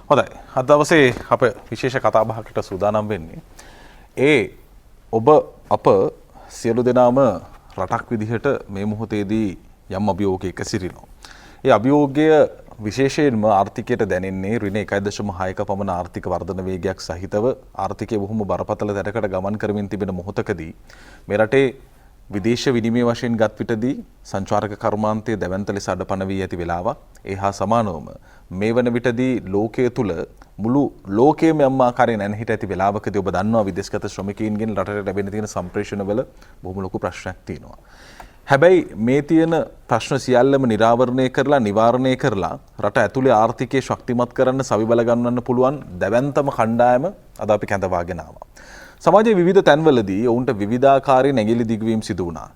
හොඳයි. අද දවසේ අප විශේෂ කතා බහකට සූදානම් වෙන්නේ ඔබ අප සියලු දෙනාම රටක් විදිහට මේ මොහොතේදී යම් අභියෝගයක සිටිනවා. ඒ අභියෝගය විශේෂයෙන්ම ආර්ථිකයට දැනෙන්නේ ඍණ 1.6ක පමණ ආර්ථික වර්ධන වේගයක් සහිතව ආර්ථිකය බොහොම බරපතල තැනකට ගමන් කරමින් තිබෙන මොහොතකදී මේ රටේ විදේශ විනිමය වශයෙන් ගත් විටදී සංචාරක කර්මාන්තයේ දැවැන්ත ලෙස අඩපණ වී ඇති වෙලාවක් ඒ හා සමානවම මේ වන විටදී ලෝකයේ තුල මුළු ලෝකයේම යම් ආකාරයෙන් නැනහිට ඇති වෙලාවකදී ඔබ දන්නවා විදේශගත ශ්‍රමිකයින්ගෙන් රටට ලැබෙන තියෙන සම්ප්‍රේෂණවල බොහොම ලොකු ප්‍රශ්නයක් තියෙනවා. හැබැයි මේ තියෙන ප්‍රශ්න සියල්ලම නිරාවරණය කරලා නිවාරණය කරලා රට ඇතුලේ ආර්ථිකය ශක්තිමත් කරන්න සවිබල ගන්නන්න පුළුවන් දැවැන්තම කණ්ඩායම අද අපි කැඳවාගෙන ආවා. සමාජයේ විවිධ තැන්වලදී ඔවුන්ට විවිධාකාරී නැගිලි දිගවීම් සිදු වුණා.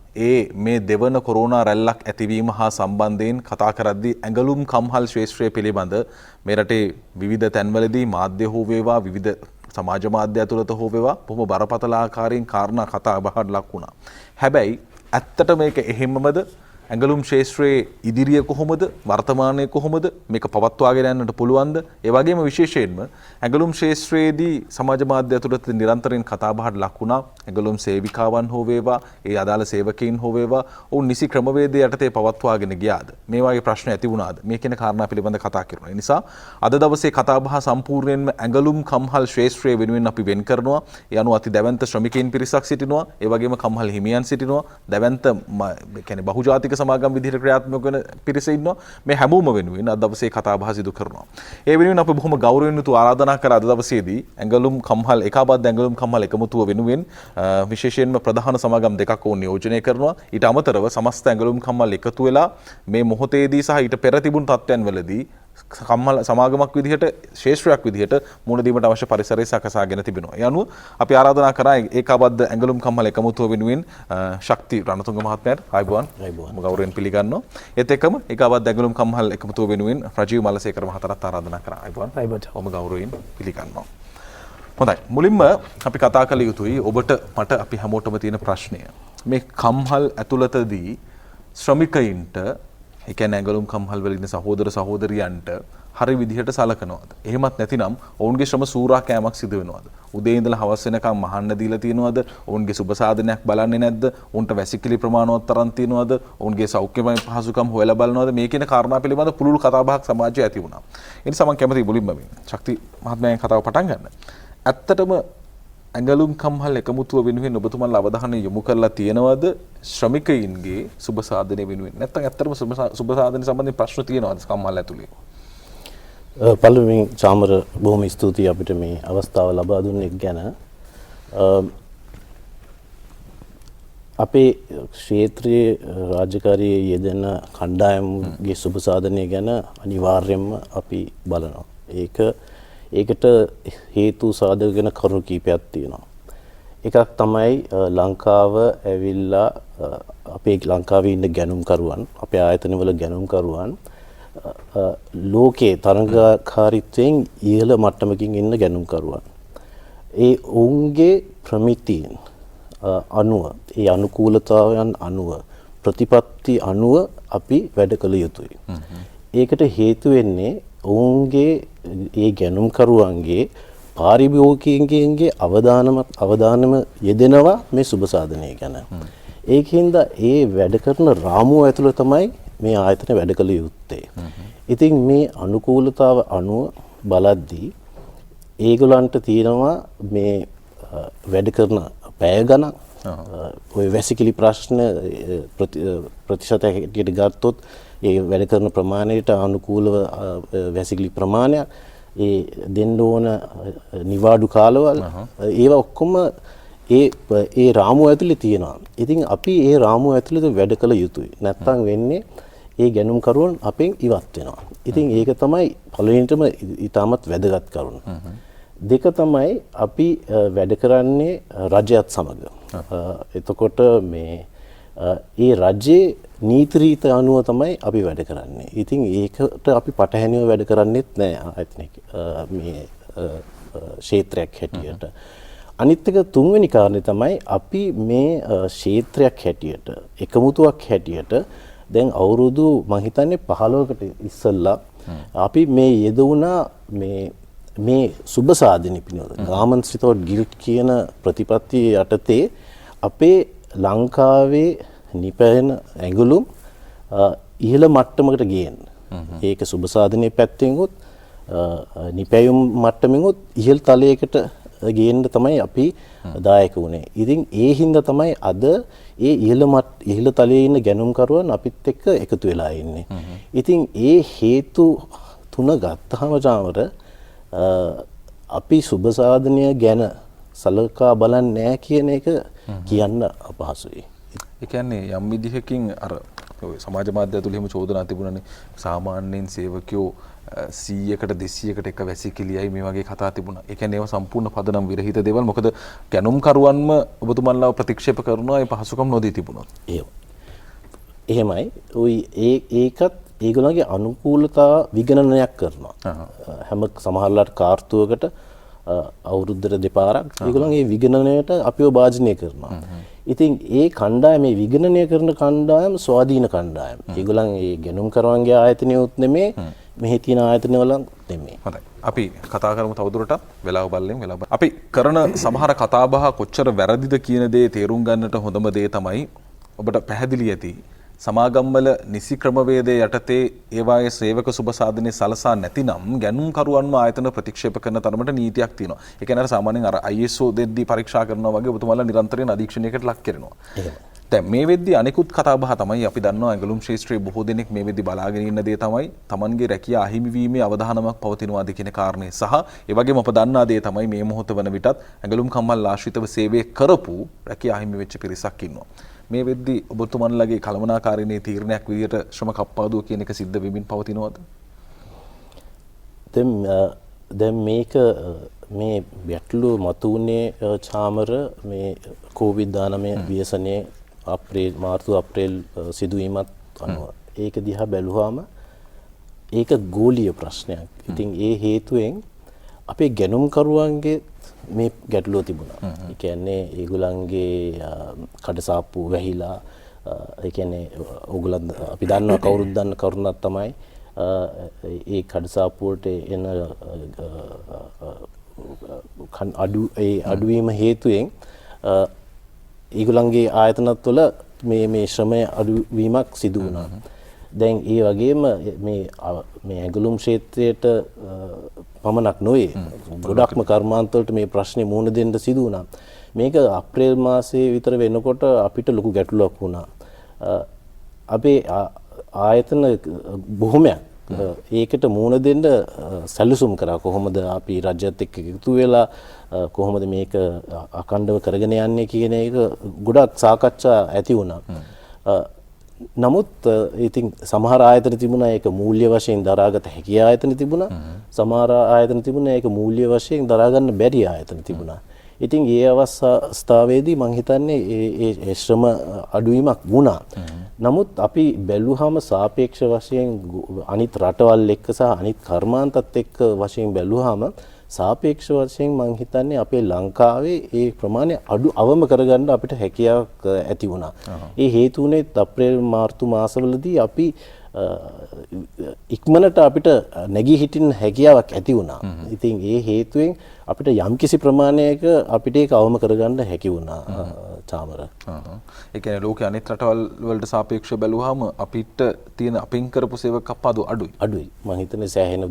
මේ දෙවන කොරෝනා රැල්ලක් ඇතිවීම හා සම්බන්ධයෙන් කතා කරද්දී ඇඟලුම් කම්හල් ශ්‍රේෂ්ඨය පිළිබඳ මේ රටේ විවිධ තැන්වලදී මාධ්‍ය හෝ වේවා විවිධ සමාජ මාධ්‍ය ඇතුළත හෝ වේවා බොහොම බරපතල ආකාරයෙන් කාරණා කතා බහට ලක් වුණා. හැබැයි ඇත්තට මේක එහෙමමද? ඇඟලුම් ශාස්ත්‍රයේ ඉදිරිය කොහොමද? වර්තමානයේ කොහොමද? මේක පවත්වාගෙන යන්නට පුළුවන්ද? ඒ වගේම විශේෂයෙන්ම ඇඟලුම් ශාස්ත්‍රයේදී සමාජ මාධ්‍ය ඇතුළත නිරන්තරයෙන් කතා බහට ලක් වුණා. ඇඟලුම් සේවිකාවන් හෝ වේවා, ඒ අදාළ සේවකයින් හෝ වේවා, ඔවුන් නිසි ක්‍රමවේදය යටතේ පවත්වාගෙන ගියාද? මේ වගේ ප්‍රශ්න ඇති වුණාද? මේ කියන කාරණා පිළිබඳ කතා කරනවා. ඒ නිසා අද දවසේ කතා බහ සම්පූර්ණයෙන්ම ඇඟලුම් කම්හල් ශාස්ත්‍රය වෙනුවෙන් අපි වෙන් කරනවා. ඒ අනුව අති දැවැන්ත ශ්‍රමිකයින් පිරිසක් සිටිනවා. ඒ වගේම කම්හල් හිමියන් සිටිනවා. දැවැන්ත කියන්නේ බහුජාතික සමාගම් විදිහට ක්‍රියාත්මක වෙන පිරිස ඉන්නවා. මේ හැමෝම වෙනුවෙන් අද දවසේ කතා බහ සිදු කරනවා. ඒ වෙනුවෙන් අපි බොහොම ගෞරවයෙන් යුතු ආරාධනා කර අද දවසේදී ඇඟලුම් කම්හල් ඒකාබද්ධ ඇඟලුම් කම්හල් එකමුතුව වෙනුවෙන් විශේෂයෙන්ම ප්‍රධාන සමාගම් දෙකක් වුන් නියෝජනය කරනවා. ඊට අමතරව සමස්ත ඇඟලුම් කම්හල් එකතු වෙලා මේ මොහොතේදී සහ ඊට පෙර තිබුණු තත්ත්වයන් වලදී කම්හල් සමාගමක් විදිහට ශාස්ත්‍රයක් විදිහට මුණ දීමට අවශ්‍ය පරිසරය සකසාගෙන තිබෙනවා. ඒ අනුව අපි ආරාධනා කරා ඒකාබද්ධ ඇඟලුම් කම්හල් එකමුතුව වෙනුවෙන් ශක්ති රණතුංග මහත්මයාට ආයුබෝවන් ගෞරවයෙන් පිළිගන්නවා. ඒත් එක්කම ඒකාබද්ධ ඇඟලුම් කම්හල් එකමුතුව වෙනුවෙන් රජීව් මලසේකර මහතාට ආරාධනා කරා. ආයුබෝවන් ගෞරවයෙන් පිළිගන්නවා. හොඳයි. මුලින්ම අපි කතා කළ යුතුයි ඔබට මට අපි හැමෝටම තියෙන ප්‍රශ්නය. මේ කම්හල් ඇතුළතදී ශ්‍රමිකයින්ට ඒ කියන්නේ ඇඟලුම් කම්හල් වල ඉන්න සහෝදර සහෝදරියන්ට හරි විදිහට සලකනවාද? එහෙමත් නැතිනම් ඔවුන්ගේ ශ්‍රම සූරා කෑමක් සිදු වෙනවද? උදේ ඉඳලා හවස වෙනකම් මහන්න දීලා තියෙනවද? ඔවුන්ගේ සුබ සාධනයක් බලන්නේ නැද්ද? ඔවුන්ට වැසිකිලි ප්‍රමාණවත් තරම් තියෙනවද? ඔවුන්ගේ සෞඛ්‍යමය පහසුකම් හොයලා බලනවද? මේ කියන කාරණා පිළිබඳ පුළුල් කතා බහක් සමාජයේ ඇති වුණා. ඒ නිසා මම කැමතියි මුලින්ම මේ ශක්ති මහත්මයාගෙන් කතාව පටන් ගන්න. ඇත්තටම ඇඟලුම් කම්හල් එකමුතුව වෙනුවෙන් ඔබතුමාලා අවධානය යොමු කරලා තියෙනවද ශ්‍රමිකයින්ගේ සුබ සාධනය වෙනුවෙන්? නැත්නම් ඇත්තටම සුබ සාධනය සම්බන්ධයෙන් ප්‍රශ්න තියෙනවද කම්හල් ඇතුලේ? පළවෙනි චාමර බොහොම ස්තුතියි අපිට මේ අවස්ථාව ලබා දුන්න එක ගැන. අපේ ක්ෂේත්‍රයේ රාජකාරියේ යෙදෙන කණ්ඩායම්ගේ සුබ සාධනය ගැන අනිවාර්යයෙන්ම අපි බලනවා. ඒකට හේතු සාධක ගැන කරුණු කීපයක් තියෙනවා. එකක් තමයි ලංකාව ඇවිල්ලා අපේ ලංකාවේ ඉන්න ගැනුම්කරුවන්, අපේ ආයතනවල ගැනුම්කරුවන් ලෝකේ තරඟකාරීත්වයෙන් ඉහළ මට්ටමකින් ඉන්න ගැනුම්කරුවන්. ඒ ඔවුන්ගේ ප්‍රමිතීන් අනුව, ඒ අනුකූලතාවයන් අනුව, ප්‍රතිපත්ති අනුව අපි වැඩ කළ යුතුයි. ඒකට හේතු වෙන්නේ ඔවුන්ගේ ඒ ගැනුම්කරුවන්ගේ පාරිභෝගිකයන්ගේ අවදානම යෙදෙනවා මේ සුබ සාධනය ගැන. ඒකින්ද ඒ වැඩ කරන රාමුව ඇතුළත තමයි මේ ආයතන වැඩ කළ යුත්තේ. ඉතින් මේ අනුකූලතාව අනුව බලද්දී ඒගොල්ලන්ට තියෙනවා මේ වැඩ කරන පැය ගණන්, ඔය වැසිකිලි ප්‍රශ්න ප්‍රතිශතයකට ගත්තොත් ඒ වැඩ කරන ප්‍රමාණයට අනුකූලව වැසිකිලි ප්‍රමාණයක්, ඒ දෙන්න ඕන නිවාඩු කාලවල, ඒවා ඔක්කොම ඒ රාමුව ඇතුලේ තියෙනවා. ඉතින් අපි ඒ රාමුව ඇතුලේ වැඩ කළ යුතුයි. නැත්තම් වෙන්නේ ඒ ගැනුම්කරුවන් අපෙන් ඉවත් වෙනවා. ඉතින් ඒක තමයි පළවෙනිටම ඊටමත් වැදගත් කරුණ. දෙක තමයි අපි වැඩ කරන්නේ රජයත් සමග. එතකොට මේ ඒ රජයේ නීති රීත අනුව තමයි අපි වැඩ කරන්නේ. ඉතින් ඒකට අපි පටහැනිව වැඩ කරන්නේත් නෑ ආයතනික මේ ක්ෂේත්‍රයක් හැටියට. අනිත් එක තුන්වෙනි කාරණේ තමයි අපි මේ ක්ෂේත්‍රයක් හැටියට, එකමුතුවක් හැටියට දැන් අවුරුදු මම හිතන්නේ 15කට ඉස්සෙල්ලා අපි මේ යෙදුණා මේ සුබ සාධනි පිනවද ගාමන්ස් විතවුට් ගිල්ට් කියන ප්‍රතිපත්තිය යටතේ අපේ ලංකාවේ නිපැහෙන ඇඟලුම් ඉහළ මට්ටමකට ගේන්න. ඒක සුබ සාධනයේ පැත්තෙන්ගොත් නිපැයුම් මට්ටමින්ගොත් ඉහළ තලයකට ගේන්න තමයි අපි දායක වුණේ. ඉතින් ඒ හින්දා තමයි අද ඒ ඉහළ තලයේ ඉන්න ගැනුම්කරුවන් අපිත් එක්ක එකතු වෙලා ඉන්නේ. ඉතින් ඒ හේතු තුන ගත්තාම චාමර අපි සුබ සාධනය ගැන සලකා බලන්නේ නැහැ කියන එක කියන්න අපහසුයි. ඒ කියන්නේ යම් විදිහකින් අර සමාජ මාධ්‍ය ඇතුළේ එහෙම චෝදනා තිබුණානේ සාමාන්‍යයෙන් සේවකයෝ 100කට 200කට එක වැසිකිළියයි මේ වගේ කතා තිබුණා. ඒ කියන්නේ ඒවා සම්පූර්ණ පදනම් විරහිත දේවල්. මොකද ගැනුම්කරුවන්ම ඔබතුමන්ලා ප්‍රතික්ෂේප කරනවා ඒ පහසුකම් නොදී තිබුණොත්. එහෙමයි. ඒකත් ඒගොල්ලන්ගේ අනුකූලතාව විගණනයක් කරනවා. හැම සමහරලාට කාර්තුවකට අවුරුද්දට දෙපාරක් ඒගොල්ලන් ඒ විගණනයට අපිව භාජනය කරනවා. ඉතින් ඒ කණ්ඩායම මේ විගණනය කරන කණ්ඩායම ස්වාධීන කණ්ඩායම. ඒගොල්ලන් ඒ ගැනුම්කරුවන්ගේ ආයතනයොත් නෙමේ මෙහි තියෙන ආයතනවල නෙමේ. හොඳයි. අපි කතා කරමු තවදුරටත් වෙලාව බලෙන් වෙලාව. අපි කරන සමහර කතාබහ කොච්චර වැරදිද කියන දේ තේරුම් ගන්නට හොඳම දේ තමයි ඔබට පැහැදිලි ඇති සමාගම්වල නිසි ක්‍රමවේදයේ යටතේ ඒවායේ සේවක සුබ සාධනයේ සලසා නැතිනම් ගැනුම්කරුවන්ම ආයතන ප්‍රතික්ෂේප කරන තරමට නීතියක් තියෙනවා. ඒ කියන්නේ අර සාමාන්‍යයෙන් අර ISO දෙද්දී පරීක්ෂා කරනවා වගේ ඔබතුමාලා නිරන්තරයෙන් අධීක්ෂණයකට ලක් කරනවා. දැන් මේ වෙද්දී අනිකුත් කතාබහ තමයි අපි දන්නවා ඇඟලුම් ශාස්ත්‍රයේ බොහෝ දෙනෙක් මේ වෙද්දී බලාගෙන ඉන්න දේ තමයි Tamanගේ රැකියා අහිමි වීමේ අවධානමක් පවතිනවාද කියන කාරණේ සහ ඒ වගේම අප දන්නා දේ තමයි මේ මොහොත වන විටත් ඇඟලුම් කම්මල් ආශ්‍රිතව සේවය කරපු රැකියා අහිමි වෙච්ච පිරිසක් ඉන්නවා. මේ වෙද්දී ඔබතුමන්ලගේ කළමනාකාරීනේ තීරණයක් විදියට ශ්‍රම කප්පාදුව කියන එක සිද්ධ වෙමින් පවතිනවද? දැන් මේක මේ ගැටලුව මතුවුනේ චාමර මේ COVID-19 ව්‍යසනයේ මාර්තු අප්‍රේල් සිදුවීමත් අනුව. ඒක දිහා බැලුවාම ඒක ගෝලීය ප්‍රශ්නයක්. ඉතින් ඒ හේතුවෙන් අපේ ගැනුම්කරුවන්ගේ මේ ගැටලුව තිබුණා. ඒ කියන්නේ ඒගොල්ලන්ගේ කඩසාප්පු වැහිලා ඒ කියන්නේ ඕගොල්ලන් අපි දන්නවා කවුරුත් දන්න කරුණක් තමයි ඒ කඩසාප්පු වලට එන අඩුවීම හේතුවෙන් ඒගොල්ලන්ගේ ආයතනත් වල මේ ශ්‍රමය අඩුවීමක් සිදු වුණා. දැන් ඒ වගේම මේ ඇඟලුම් ක්ෂේත්‍රයට පමණක් නොවේ ගොඩක්ම කර්මාන්තවලට මේ ප්‍රශ්නේ මුහුණ දෙන්න සිදු වුණා. මේක අප්‍රේල් මාසයේ විතර වෙනකොට අපිට ලොකු ගැටලුවක් වුණා. අපේ ආයතන බොහොමයක් ඒකට මුහුණ දෙන්න සැලසුම් කරා. කොහොමද අපි රජයත් එක්ක එකතු වෙලා කොහොමද මේක අඛණ්ඩව කරගෙන යන්නේ කියන එක ගොඩක් සාකච්ඡා ඇති වුණා. නමුත් ඉතින් සමහර ආයතන තිබුණා ඒක මූල්‍ය වශයෙන් දරාගත හැකි ආයතන තිබුණා. සමහර ආයතන තිබුණා ඒක මූල්‍ය වශයෙන් දරා ගන්න බැරි ආයතන තිබුණා. ඉතින් ඒ අවස්ථාවේදී මම හිතන්නේ ඒ ශ්‍රම අඩුවීමක් වුණා. නමුත් අපි බැලුවාම සාපේක්ෂ වශයෙන් අනිත් රටවල් එක්ක සහ අනිත් කර්මාන්තත් එක්ක වශයෙන් බැලුවාම සාපේක්ෂ වශයෙන් මම හිතන්නේ අපේ ලංකාවේ ඒ ප්‍රමාණය අවම කරගන්න අපිට හැකියාවක් ඇති වුණා. ඒ හේතු උනේ අප්‍රේල් මාර්තු මාසවලදී අපි ඉක්මනට අපිට නැගී හිටින්න හැකියාවක් ඇති වුණා. ඉතින් ඒ හේතුවෙන් අපිට යම්කිසි ප්‍රමාණයක අපිට ඒක අවම කරගන්න හැකි වුණා චාමර. ඒ කියන්නේ ලෝකයේ අනිත් රටවල් වලට සාපේක්ෂව බැලුවාම අපිට තියෙන අපින් කරපු සේවක කප්පාදු අඩුයි. අඩුයි. මම හිතන්නේ සෑහෙන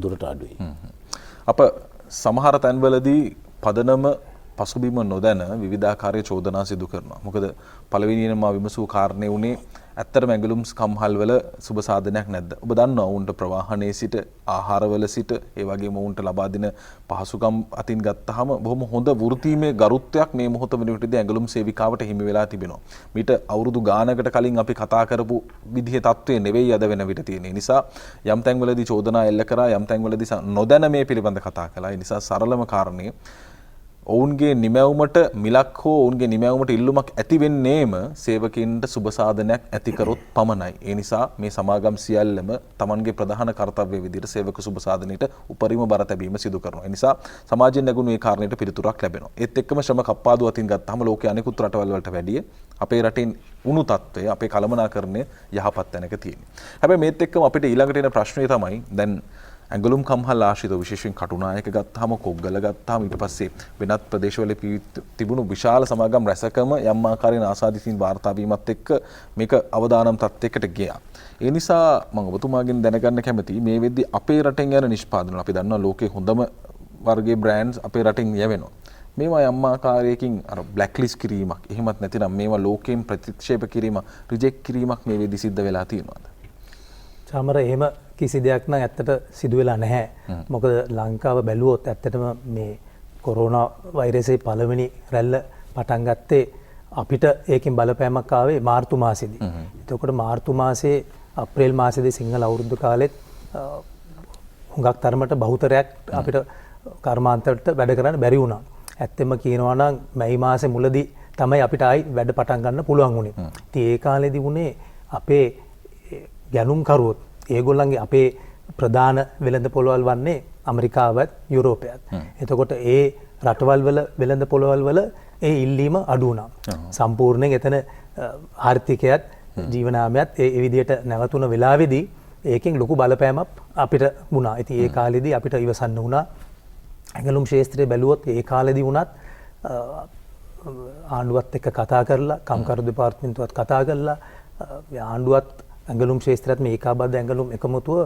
දුරට අඩුයි. අප සමහර තැන්වලදී පදනම පසුබිම නොදැන විවිධාකාරයේ චෝදනා සිදු කරනවා. මොකද පළවෙනියෙන්ම මා විමසූ කාරණේ උනේ ඇත්තටම ඇඟලුම් කම්හල් වල සුබ සාධනයක් නැද්ද? ඔබ දන්නවා උන්ට ප්‍රවාහනයේ සිට ආහාරවල සිට ඒ වගේම උන්ට ලබා දෙන පහසුකම් අතින් ගත්තාම බොහොම හොඳ වෘත්තීමය ගරුත්වයක් මේ මොහොත වෙනකොටදී ඇඟලුම් සේවිකාවට හිමි වෙලා තිබෙනවා. මීට අවුරුදු ගානකට කලින් අපි කතා කරපු විදිහේ තත්ත්වය නෙවෙයි අද වෙන විට තියෙන්නේ. නිසා යම් තැන්වලදී චෝදනා එල්ල කරා යම් තැන්වලදී නොදැන මේ පිළිබඳ කතා කළා. ඒ නිසා සරලම කාරණේ ඔවුන්ගේ නිමැවුමට මිලක් හෝ ඔවුන්ගේ නිමැවුමට ඉල්ලුමක් ඇති වෙන්නේම සේවකයින්ට සුබ සාධනයක් ඇති කරොත් පමණයි. ඒ නිසා මේ සමාගම් සියල්ලම Tamanගේ ප්‍රධාන කාර්යය විදිහට සේවක සුබ සාධනයට උපරිම බර තැබීම සිදු කරනවා. ඒ නිසා සමාජයෙන් නැගුණු මේ කාරණයට පිළිතුරක් ලැබෙනවා. ඒත් එක්කම ශ්‍රම කප්පාදු අතින් ගත්තාම ලෝකයේ අනෙකුත් රටවල් වලට වැඩිය අපේ රටින් උණු තත්ත්වය අපේ කළමනාකරණය යහපත් තැනක තියෙනවා. හැබැයි මේත් එක්කම අපිට ඊළඟට එන ප්‍රශ්නය තමයි දැන් ඇඟලුම් කම්හල් ආශ්‍රිත විශේෂයෙන් කටුනායක ගත්තාම කොග්ගල ගත්තාම ඊට පස්සේ වෙනත් ප්‍රදේශවල තිබුණු විශාල සමාගම් රැසකම යම් ආකාරයෙන් ආසාදිතින් වාර්තා වීමත් එක්ක මේක අවදානම් තත්යකට ගියා. ඒ නිසා මම ඔබතුමාගෙන් දැනගන්න කැමතියි මේ වෙද්දි අපේ රටෙන් යන නිෂ්පාදන අපි දන්නවා ලෝකේ හොඳම වර්ගයේ බ්‍රෑන්ඩ්ස් අපේ රටින් යවෙනවා. මේවා යම් ආකාරයකින් අර බ්ලැක් ලිස්ට් කිරීමක් එහෙමත් නැතිනම් මේවා ලෝකයෙන් ප්‍රතික්ෂේප කිරීම රිජෙක්ට් කිරීමක් මේ වෙද්දි සිද්ධ වෙලා තියෙනවද? චාමර එහෙම කිසි දෙයක් නම් ඇත්තට සිදු වෙලා නැහැ. මොකද ලංකාව බැලුවොත් ඇත්තටම මේ කොරෝනා වෛරසයේ පළවෙනි රැල්ල පටන් ගත්තේ අපිට ඒකෙන් බලපෑමක් ආවේ මාර්තු මාසෙදී. එතකොට මාර්තු මාසයේ අප්‍රේල් මාසෙදී සිංහල අවුරුදු කාලෙත් හුඟක් තරමට බහුතරයක් අපිට කර්මාන්තවලට වැඩ කරන්න බැරි වුණා. ඇත්තෙම කියනවා නම් මැයි මාසේ මුලදී තමයි අපිට ආයි වැඩ පටන් ගන්න පුළුවන් වුණේ. ඉතින් ඒ කාලෙදී වුණේ අපේ ගැනුම්කරුවොත් ඒගොල්ලන්ගේ අපේ ප්‍රධාන වෙළඳ පොළවල් වන්නේ ඇමරිකාවත් යුරෝපයත්. එතකොට ඒ රටවල් වල වෙළඳ පොළවල් වල ඒ ඉල්ලීම අඩු වුණා. සම්පූර්ණයෙන් එතන ආර්ථිකයත් ජීවනාමයත් ඒ විදිහට නැවතුන වෙලාවේදී ඒකෙන් ලොකු බලපෑමක් අපිට වුණා. ඉතින් ඒ කාලෙදී අපිට ඉවසන්න වුණා. ඇඟලුම් ශාස්ත්‍රය බැලුවොත් ඒ කාලෙදී වුණත් ආණ්ඩුවත් එක්ක කතා කරලා කම්කරු දෙපාර්තමේන්තුවත් කතා කරලා ආණ්ඩුවත් ඇඟලුම් ශාස්ත්‍රයත් මේ ඒකාබද්ධ ඇඟලුම් එකමුතුව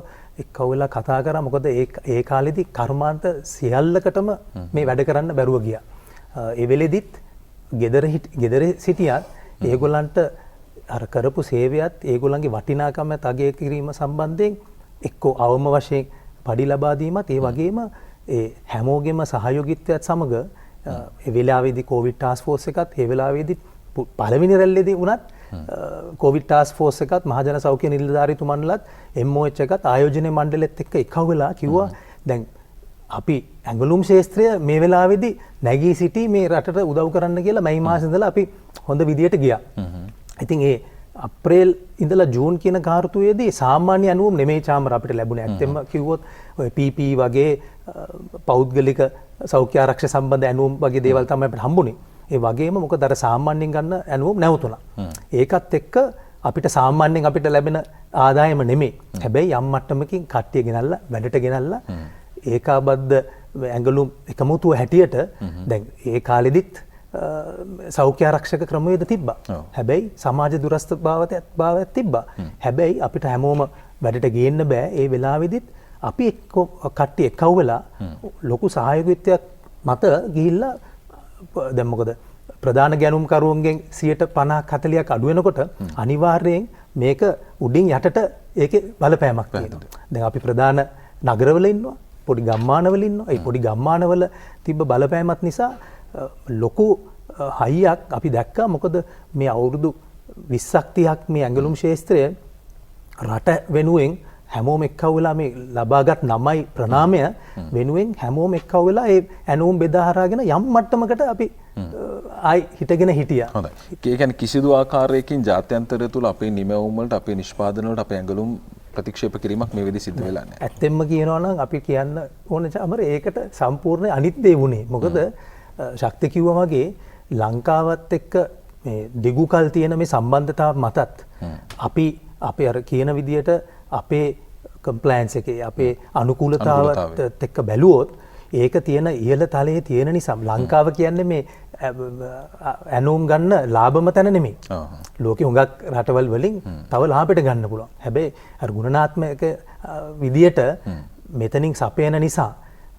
එක්කව වෙලා කතා කරා. මොකද ඒ කාලෙදී කර්මාන්ත සියල්ලකටම මේ වැඩ කරන්න බැරුව ගියා. ඒ වෙලෙදිත් ගෙදර සිටියත් ඒගොල්ලන්ට අර කරපු සේවයත් ඒගොල්ලන්ගේ වටිනාකමත් අගය කිරීම සම්බන්ධයෙන් එක්කෝ අවම වශයෙන් පඩි ලබා දීමත් ඒ වගේම ඒ හැමෝගෙම සහයෝගීත්වයත් සමග ඒ වෙලාවේදී කොවිඩ් ටාස්ක් ෆෝස් එකත් ඒ වෙලාවේදී පළවෙනි රැල්ලේදී වුණත් කොවිඩ් ටාස්ක් ෆෝස් එකත් මහජන සෞඛ්‍ය නිලධාරීතුමන්ලත් MOH එකත් ආයෝජන මණ්ඩලෙත් එක්ක එකව වෙලා කිව්වා දැන් අපි ඇඟලුම් ශාස්ත්‍රය මේ වෙලාවේදී නැගී සිටි මේ රටට උදව් කරන්න කියලා මැයි මාසෙ ඉඳලා අපි හොඳ විදියට ගියා. ඉතින් ඒ අප්‍රේල් ඉඳලා ජූන් කියන කාර්තුවේදී සාමාන්‍ය අනුවම නෙමෙයි චාමර අපිට ලැබුණේ. ඇත්තෙන්ම කිව්වොත් ඔය PPE වගේ පෞද්ගලික සෞඛ්‍ය ආරක්ෂා සම්බන්ධ ඇනුවම් වගේ දේවල් තමයි අපිට හම්බුනේ. ඒ වගේම මොකද අර සාමාන්‍යයෙන් ගන්න ඇනුවම් නැවතුණා. ඒකත් එක්ක අපිට සාමාන්‍යයෙන් අපිට ලැබෙන ආදායම නෙමෙයි. හැබැයි යම් මට්ටමකින් කට්ටිය ගෙනල්ලා වැඩට ගෙනල්ලා ඒකාබද්ධ ඇඟලුම් එකමුතුව හැටියට දැන් ඒ කාලෙදිත් සෞඛ්‍ය ආරක්ෂක ක්‍රමවේද තිබ්බා. හැබැයි සමාජ දුරස්ථ භාවයක් තිබ්බා. හැබැයි අපිට හැමෝම වැඩට ගේන්න බෑ. ඒ වෙලාවෙදිත් අපි කට්ටිය එකව වෙලා ලොකු සහයෝගීත්වයක් මත ගිහිල්ලා දැන් මොකද ප්‍රධාන ගැනුම්කරුවන්ගෙන් 50%ක් 40ක් අඩු වෙනකොට අනිවාර්යයෙන් මේක උඩින් යටට ඒකේ බලපෑමක් තියෙනවා. දැන් අපි ප්‍රධාන නගරවල ඉන්නවා, පොඩි ගම්මානවල ඉන්නවා. ඒ පොඩි ගම්මානවල තිබ්බ බලපෑමත් නිසා ලොකු හයියක් අපි දැක්කා. මොකද මේ අවුරුදු 20ක් 30ක් මේ ඇඟලුම් ශාස්ත්‍රය රට වෙනුවෙන් හැමෝම එක්කව වෙලා මේ ලබාගත් නමයි ප්‍රණාමය වෙනුවෙන් හැමෝම එක්කව වෙලා ඒ ඇනුම් බෙදා හරාගෙන යම් මට්ටමකට අපි ආයි හිටගෙන හිටියා. හොඳයි. ඒ කියන්නේ කිසිදු ආකාරයකින් ජාත්‍යන්තරය තුල අපේ නිමැවුම් වලට අපේ නිෂ්පාදන වලට අපේ ඇඟලුම් ප්‍රතික්ෂේප කිරීමක් මේ වෙලෙදි සිද්ධ වෙලා නැහැ. ඇත්තෙන්ම කියනවා නම් අපි කියන්න ඕන චාමර ඒකට සම්පූර්ණ අනිත් දේ වුණේ. මොකද ශක්ති කිව්වා වගේ ලංකාවත් එක්ක මේ දෙගුකල් තියෙන මේ සම්බන්ධතාව මතත් අපි අර කියන විදියට අපේ කම්ප්ලයන්ස් එකේ අපේ අනුකූලතාවත් එක්ක බැලුවොත් ඒක තියෙන ඉහළ තලයේ තියෙන නිසා ලංකාව කියන්නේ මේ ඇනුම් ගන්න ලාභම තැන නෙමෙයි. ලෝකෙ හුඟක් රටවල් වලින් තව ලාභයට ගන්න පුළුවන්. හැබැයි අර ගුණාත්මක විදියට මෙතනින් සපයන නිසා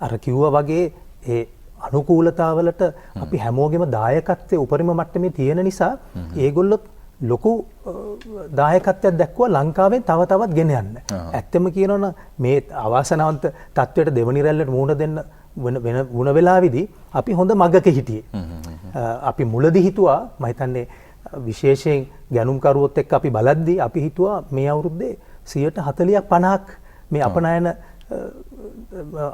අර කිව්වා වගේ ඒ අනුකූලතාවලට අපි හැමෝගෙම දායකත්වයේ උපරිම මට්ටමේ තියෙන නිසා ඒගොල්ලොත් ලොකු දායකත්වයක් දැක්වුවා ලංකාවෙන් තව තවත් ගෙන යන්න. ඇත්තම කියනවනම් මේ අවාසනාවන්ත තත්ත්වයට දෙවනි රැල්ලට මුහුණ දෙන්න වුණ වෙලාවේදී අපි හොඳ මගක හිටියේ. අපි මුලදී හිතුවා මම හිතන්නේ විශේෂයෙන් ගැනුම්කරුවොත් එක්ක අපි බලද්දී අපි හිතුවා මේ අවුරුද්දේ 40%ක් 50ක් මේ අපනයන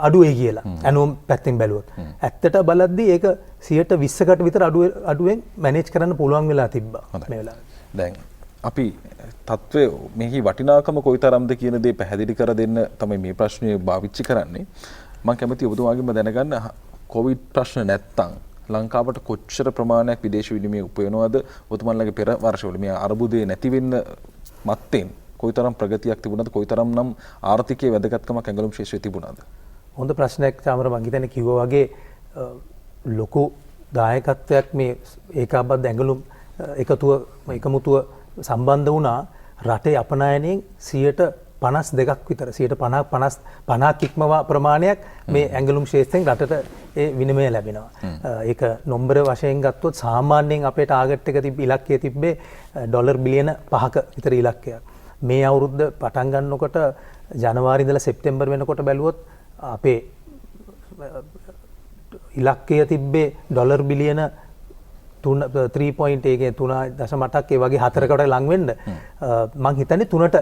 අඩුවේ කියලා ඇනුම් පැත්තෙන් බැලුවොත්. ඇත්තට බලද්දී ඒක 120කට විතර අඩුවෙන් මැනේජ් කරන්න පුළුවන් වෙලා තිබ්බා මේ වෙලාවේ. දැන් අපි තත්ත්වය මෙහි වටිනාකම කොයිතරම්ද කියන දේ පැහැදිලි කර දෙන්න තමයි මේ ප්‍රශ්නේ භාවිතා කරන්නේ. මම කැමති ඔබතුමාගෙන්ම දැනගන්න කොවිඩ් ප්‍රශ්න නැත්තම් ලංකාවට කොච්චර ප්‍රමාණයක් විදේශ විනිමය උපයනවද? ඔබතුමාලගේ පෙර වර්ෂවල මේ අර්බුදේ නැති වෙන්න මත්තෙන් කොයිතරම් ප්‍රගතියක් තිබුණාද? කොයිතරම් නම් ආර්ථිකයේ වැදගත්කමක් ඇඟලුම් ශේෂ්ත්‍රයේ තිබුණාද? හොඳ ප්‍රශ්නයක් චාමර මං හිතන්නේ කිව්වා වගේ ලොකු දායකත්වයක් මේ ඒකාබද්ධ ඇඟලුම් එකමුතුව සම්බන්ධ වුණා රටේ අපනයනයෙන් 52ක් විතර 50ක් ඉක්මවා ප්‍රමාණයක් මේ ඇඟලුම් ශේෂ්ත්‍රයෙන් රටට ඒ විනිමය ලැබෙනවා. ඒක නොම්බර වශයෙන් ගත්තොත් සාමාන්‍යයෙන් අපේ ටාගට් එක තිබ්බ ඉලක්කය තිබ්බේ ඩොලර් බිලියන 5ක විතර ඉලක්කයක්. මේ අවුරුද්ද පටන් ගන්නකොට ජනවාරි ඉඳලා සෙප්තැම්බර් වෙනකොට බැලුවොත් අපේ ඉලක්කය තිබ්බේ ඩොලර් බිලියන 3.8 ඒ වගේ 4කට ලං වෙන්න මං හිතන්නේ 3ට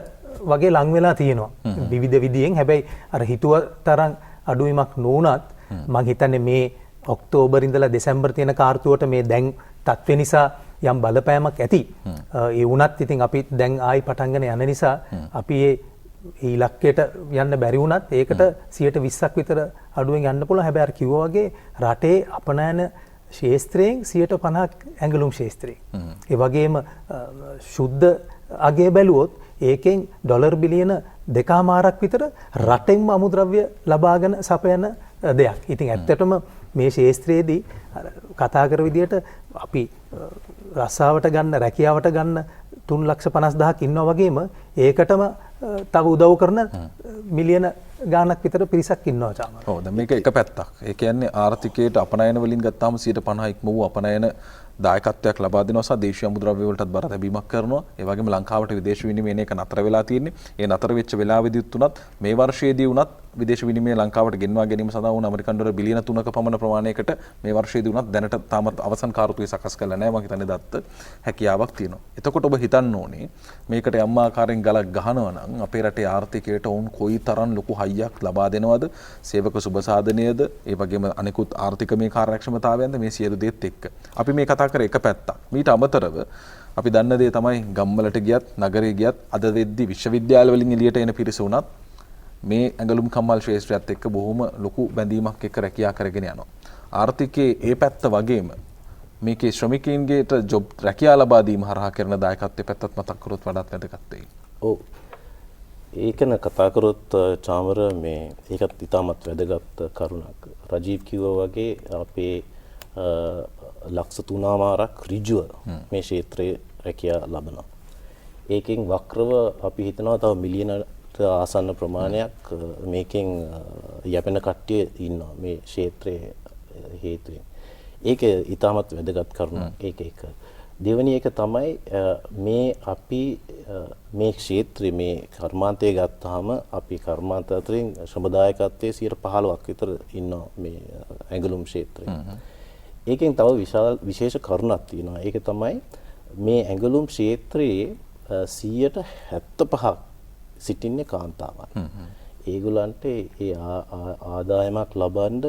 වගේ ලං වෙලා තියෙනවා විවිධ විදියෙන්. හැබැයි අර හිතුව තරම් අඩුවීමක් නොවුනත් මං හිතන්නේ මේ ඔක්තෝබර් ඉඳලා දෙසැම්බර් තියෙන කාර්තුවට මේ දැන් තත්ත්ව නිසා යම් බලපෑමක් ඇති. ඒ වුණත් ඉතින් අපි දැන් ආයි පටන්ගෙන යන නිසා අපි ඒ ඉලක්කයට යන්න බැරි වුණත් ඒකට 120ක් විතර අඩුවෙන් යන්න පුළුවන්. හැබැයි අර කිව්වා වගේ රටේ අපනයන ශේස්ත්‍රයෙන් 50ක් ඇඟලුම් ශේස්ත්‍රයෙන්. ඒ වගේම ශුද්ධ අගය බැලුවොත් ඒකෙන් ඩොලර් බිලියන 2.5ක් විතර රටෙන්ම අමුද්‍රව්‍ය ලබාගෙන සපයන දෙයක්. ඉතින් ඇත්තටම මේ ශේස්ත්‍රයේදී කතා කර විදියට අපි රස්සාවට ගන්න රැකියාවට ගන්න 3,50,000ක් ඉන්නවා වගේම ඒකටම තව උදව් කරන මිලියන ගාණක් විතර පිරිසක් ඉන්නවා චාමර. ඔව් දැන් මේක එක පැත්තක්. ඒ කියන්නේ ආර්ථිකයට අපනයන වලින් ගත්තාම 50% ඉක්ම වූ අපනයන දායකත්වයක් ලබා දෙනවා සහ දේශීය මුද්‍රව්‍ය වලටත් බර තැබීමක් කරනවා. ඒ වගේම ලංකාවට විදේශ විනිමය එන එක නතර වෙලා තියෙන්නේ. ඒ නතර වෙච්ච වෙලාවෙදිත් උනත් මේ වර්ෂයේදී උනත් විදේශ විනිමය ලංකාවට ගෙන්වා ගැනීම සඳහා වුණ ඇමරිකන් ඩොලර් බිලියන 3ක පමණ ප්‍රමාණයකට මේ වර්ෂයේදී උනත් දැනට තාමත් අවසන් කාර්තුවේ සකස් කරලා නැහැ. මම හිතන්නේ දත්ත හැකියාවක් තියෙනවා. එතකොට ඔබ හිතන්න ඕනේ මේකට යම් ආකාරයෙන් ගලක් ගහනවා නම් අපේ රටේ ආර්ථිකයට වුන් කොයිතරම් ලොකු හයියක් ලබා දෙනවද? සේවක සුබ සාධනයද? ඒ වගේම අනෙකුත් ආර්ථිකමය කාර්යක්ෂමතාවයන්ද මේ සියලු දේත් එක්ක. අපි මේ කතා කරේ එක පැත්තක්. මීට අමතරව අපි දන්න දේ තමයි ගම්වලට ගියත් නගරේ ගියත් අද වෙද්දී විශ්වවිද්‍යාල වලින් එළියට එන පිරිස උනත් මේ ඇඟලුම් කම්මල් ශේෂ්ත්‍රයත් එක්ක බොහොම ලොකු බැඳීමක් එක්ක රැකියා කරගෙන යනවා. ආර්ථිකයේ ඒ පැත්ත වගේම මේකේ ශ්‍රමිකයින්ගේට ජොබ් රැකියා ලබා දීම හරහා කරන දායකත්වයේ පැත්තත් මතක් කරොත් වඩාත් වැදගත් වෙයි. ඔව්. ඒකන කතා කරොත් චාමර මේ ඒකත් ඉතාමත් වැදගත් කරුණක්. රජීව් කිව්වා වගේ අපේ ලක්ෂ 3මාරක් ඍජුව මේ ක්ෂේත්‍රයේ රැකියා ලබනවා. ඒකෙන් වක්‍රව අපි හිතනවා තව මිලියනට ආසන්න ප්‍රමාණයක් මේකෙන් යැපෙන කට්ටිය ඉන්නවා මේ ක්ෂේත්‍රයේ හේතුවෙන්. ඒක ඉතාමත් වැදගත් කරුණක්. ඒක එක. දෙවෙනි එක තමයි මේ අපි මේ ක්ෂේත්‍රයේ මේ කර්මාන්තය ගත්තාම අපි කර්මාන්ත අතරින් ශ්‍රමදායකත්වයේ 15%ක් විතර ඉන්නවා මේ ඇඟලුම් ක්ෂේත්‍රයේ. ඒකෙන් තව විශේෂ කරුණක් තියෙනවා. ඒක තමයි මේ ඇඟලුම් ක්ෂේත්‍රයේ 75%ක් සිටින්නේ කාන්තාවන්. ඒගොල්ලන්ට ඒ ආදායමක් ලබන්න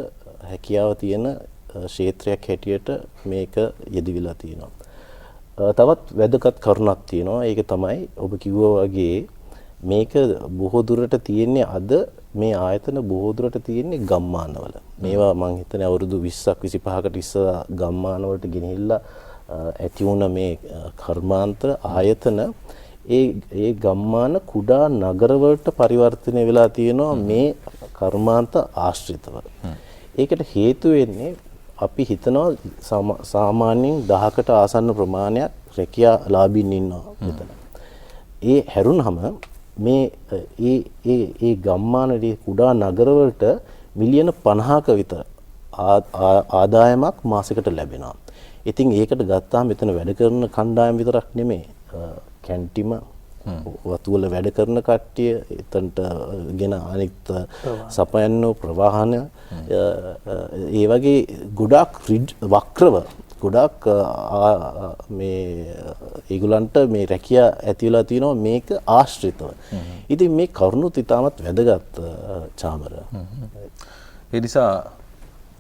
හැකියාව තියෙන ක්ෂේත්‍රයක් හැටියට මේක යෙදවිලා තියෙනවා. තවත් වැදගත් කරුණක් තියෙනවා. ඒක තමයි ඔබ කිව්වා වගේ මේක බොහෝ දුරට තියෙන්නේ අද මේ ආයතන බොහෝ දුරට තියෙන්නේ ගම්මානවල. මේවා මම හිතන්නේ අවුරුදු 20ක් 25කට ඉස්සර ගම්මානවලට ගෙනහිල්ලා ඇති වුණ මේ කර්මාන්ත ආයතන ඒ ගම්මාන කුඩා නගරවලට පරිවර්තනය වෙලා තියෙනවා මේ කර්මාන්ත ආශ්‍රිතව. ඒකට හේතු වෙන්නේ අපි හිතනවා සාමාන්‍යයෙන් 10කට ආසන්න ප්‍රමාණයක් රැකියා ලාභීන් ඉන්නවා මෙතන. ඒ හැරුණම මේ ඒ ගම්මානයේ කුඩා නගරවලට මිලියන 50ක විතර ආදායමක් මාසෙකට ලැබෙනවා. ඉතින් ඒකට ගත්තාම මෙතන වැඩ කරන කණ්ඩායම් විතරක් නෙමෙයි කැන්ටිම වතුවල වැඩ කරන කට්ටිය එතනට ගෙන අනිත් සපයන්නෝ ප්‍රවාහන ඒ වගේ ගොඩාක් වක්‍රව ගොඩක් මේ ඒගොල්ලන්ට මේ රැකියා ඇති වෙලා තියෙනවා මේක ආශ්‍රිතව. ඉතින් මේ කරුණුත් ඉතාමත් වැදගත් චාමර. ඒ නිසා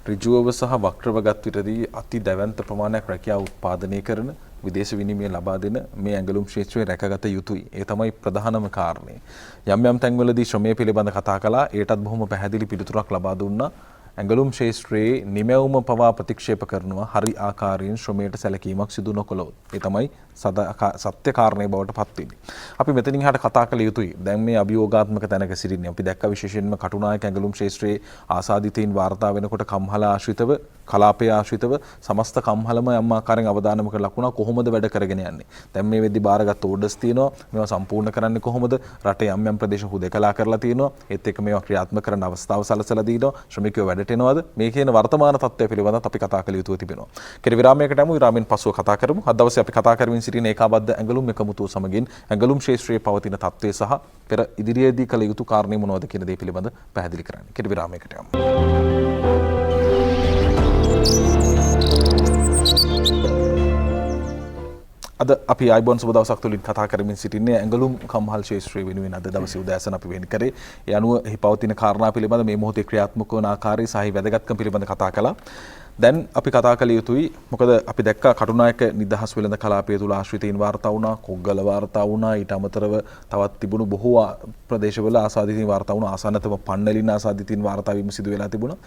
ඍජුවව සහ වක්‍රව ගත් විටදී අති දැවැන්ත ප්‍රමාණයක් රැකියාව උත්පාදනය කරන විදේශ විනිමය ලබා දෙන මේ ඇඟලුම් ක්ෂේත්‍රයේ රැකගත යුතුයි. ඒ තමයි ප්‍රධානම කාරණේ. යම් තැන්වලදී ශ්‍රමය පිළිබඳ කතා කළා. ඒටත් බොහොම පැහැදිලි පිළිතුරක් ලබා දුන්නා. ඇඟලුම් ක්ෂේත්‍රයේ නිමැවුම පවා ප්‍රතික්ෂේප කරනවා හරි ආකාරයෙන් ශ්‍රමයට සැලකීමක් සිදු නොකළොත්. ඒ තමයි සත්‍ය කාරණේ බවට පත් වෙන්නේ. අපි මෙතනින් එහාට කතා කළ යුතුයි. දැන් මේ අභියෝගාත්මක තැනක සිටින්නේ. අපි දැක්ක විශේෂයෙන්ම කටුනායක ඇඟලුම් ක්ෂේත්‍රයේ ආසාදිතයින් වාර්තා වෙනකොට කම්හල ආශ්‍රිතව කලාපය ආශ්‍රිතව සමස්ත කම්හලම යම් ආකාරයෙන් අවදානමක ලකුණා කොහොමද වැඩ කරගෙන යන්නේ. දැන් මේ වෙද්දි බාරගත් ඕඩර්ස් තියෙනවා. මේවා සම්පූර්ණ කරන්නේ කොහොමද? රටේ යම් ප්‍රදේශ හුදකලා කරලා තියෙනවා. ඒත් එක්ක මේවා ක්‍රියාත්මක කරන්න අවස්ථාව සලසලා දීනවා. ශ්‍රමිකයෝ වැඩට එනවද? මේ කියන වර්තමාන තත්ත්වය පිළිබඳව අපි කතා කළ යුතුව තිබෙනවා. කෙටි විරාමයකට යමු. විරාමයෙන් පසුව කතා කරමු. අද දවසේ අපි කතා කරමින් සිටින ඒකාබද්ධ ඇඟලුම් එකමුතුව සමගින් ඇඟලුම් ක්ෂේත්‍රයේ පවතින තත්ත්වය සහ පෙර ඉදිරියේදී කළ යුතු කාරණේ මොනවද කියන දේ පිළිබඳව පැහැදිලි කරන්න. කෙටි විරාමයකට යමු. අද අපි අයිබෝන් සුබ දවසක් තුලින් කතා කරමින් සිටින්නේ ඇඟලුම් කම්හල් ක්ෂේත්‍රයේ වෙනුවෙන් අද දවසේ උදෑසන අපි වෙන් කරේ. ඒ අනුව එහි පවතින කාරණා පිළිබඳ මේ මොහොතේ ක්‍රියාත්මක වන ආකාරය සහ වැදගත්කම් පිළිබඳ කතා කළා. දැන් අපි කතා කළ යුතුයි. මොකද අපි දැක්කා කටුනායක නිදහස් වෙළඳ කලාපය තුල ආශ්‍රිතයින් වාර්තා වුණා, කොග්ගල වාර්තා වුණා, ඊට අමතරව තවත් තිබුණු බොහෝ ප්‍රදේශවල ආසාදිතයින් වාර්තා වුණා, ආසන්නතම පන්නලින් ආසාදිතයින් වාර්තා වීම සිදු වෙලා තිබුණා.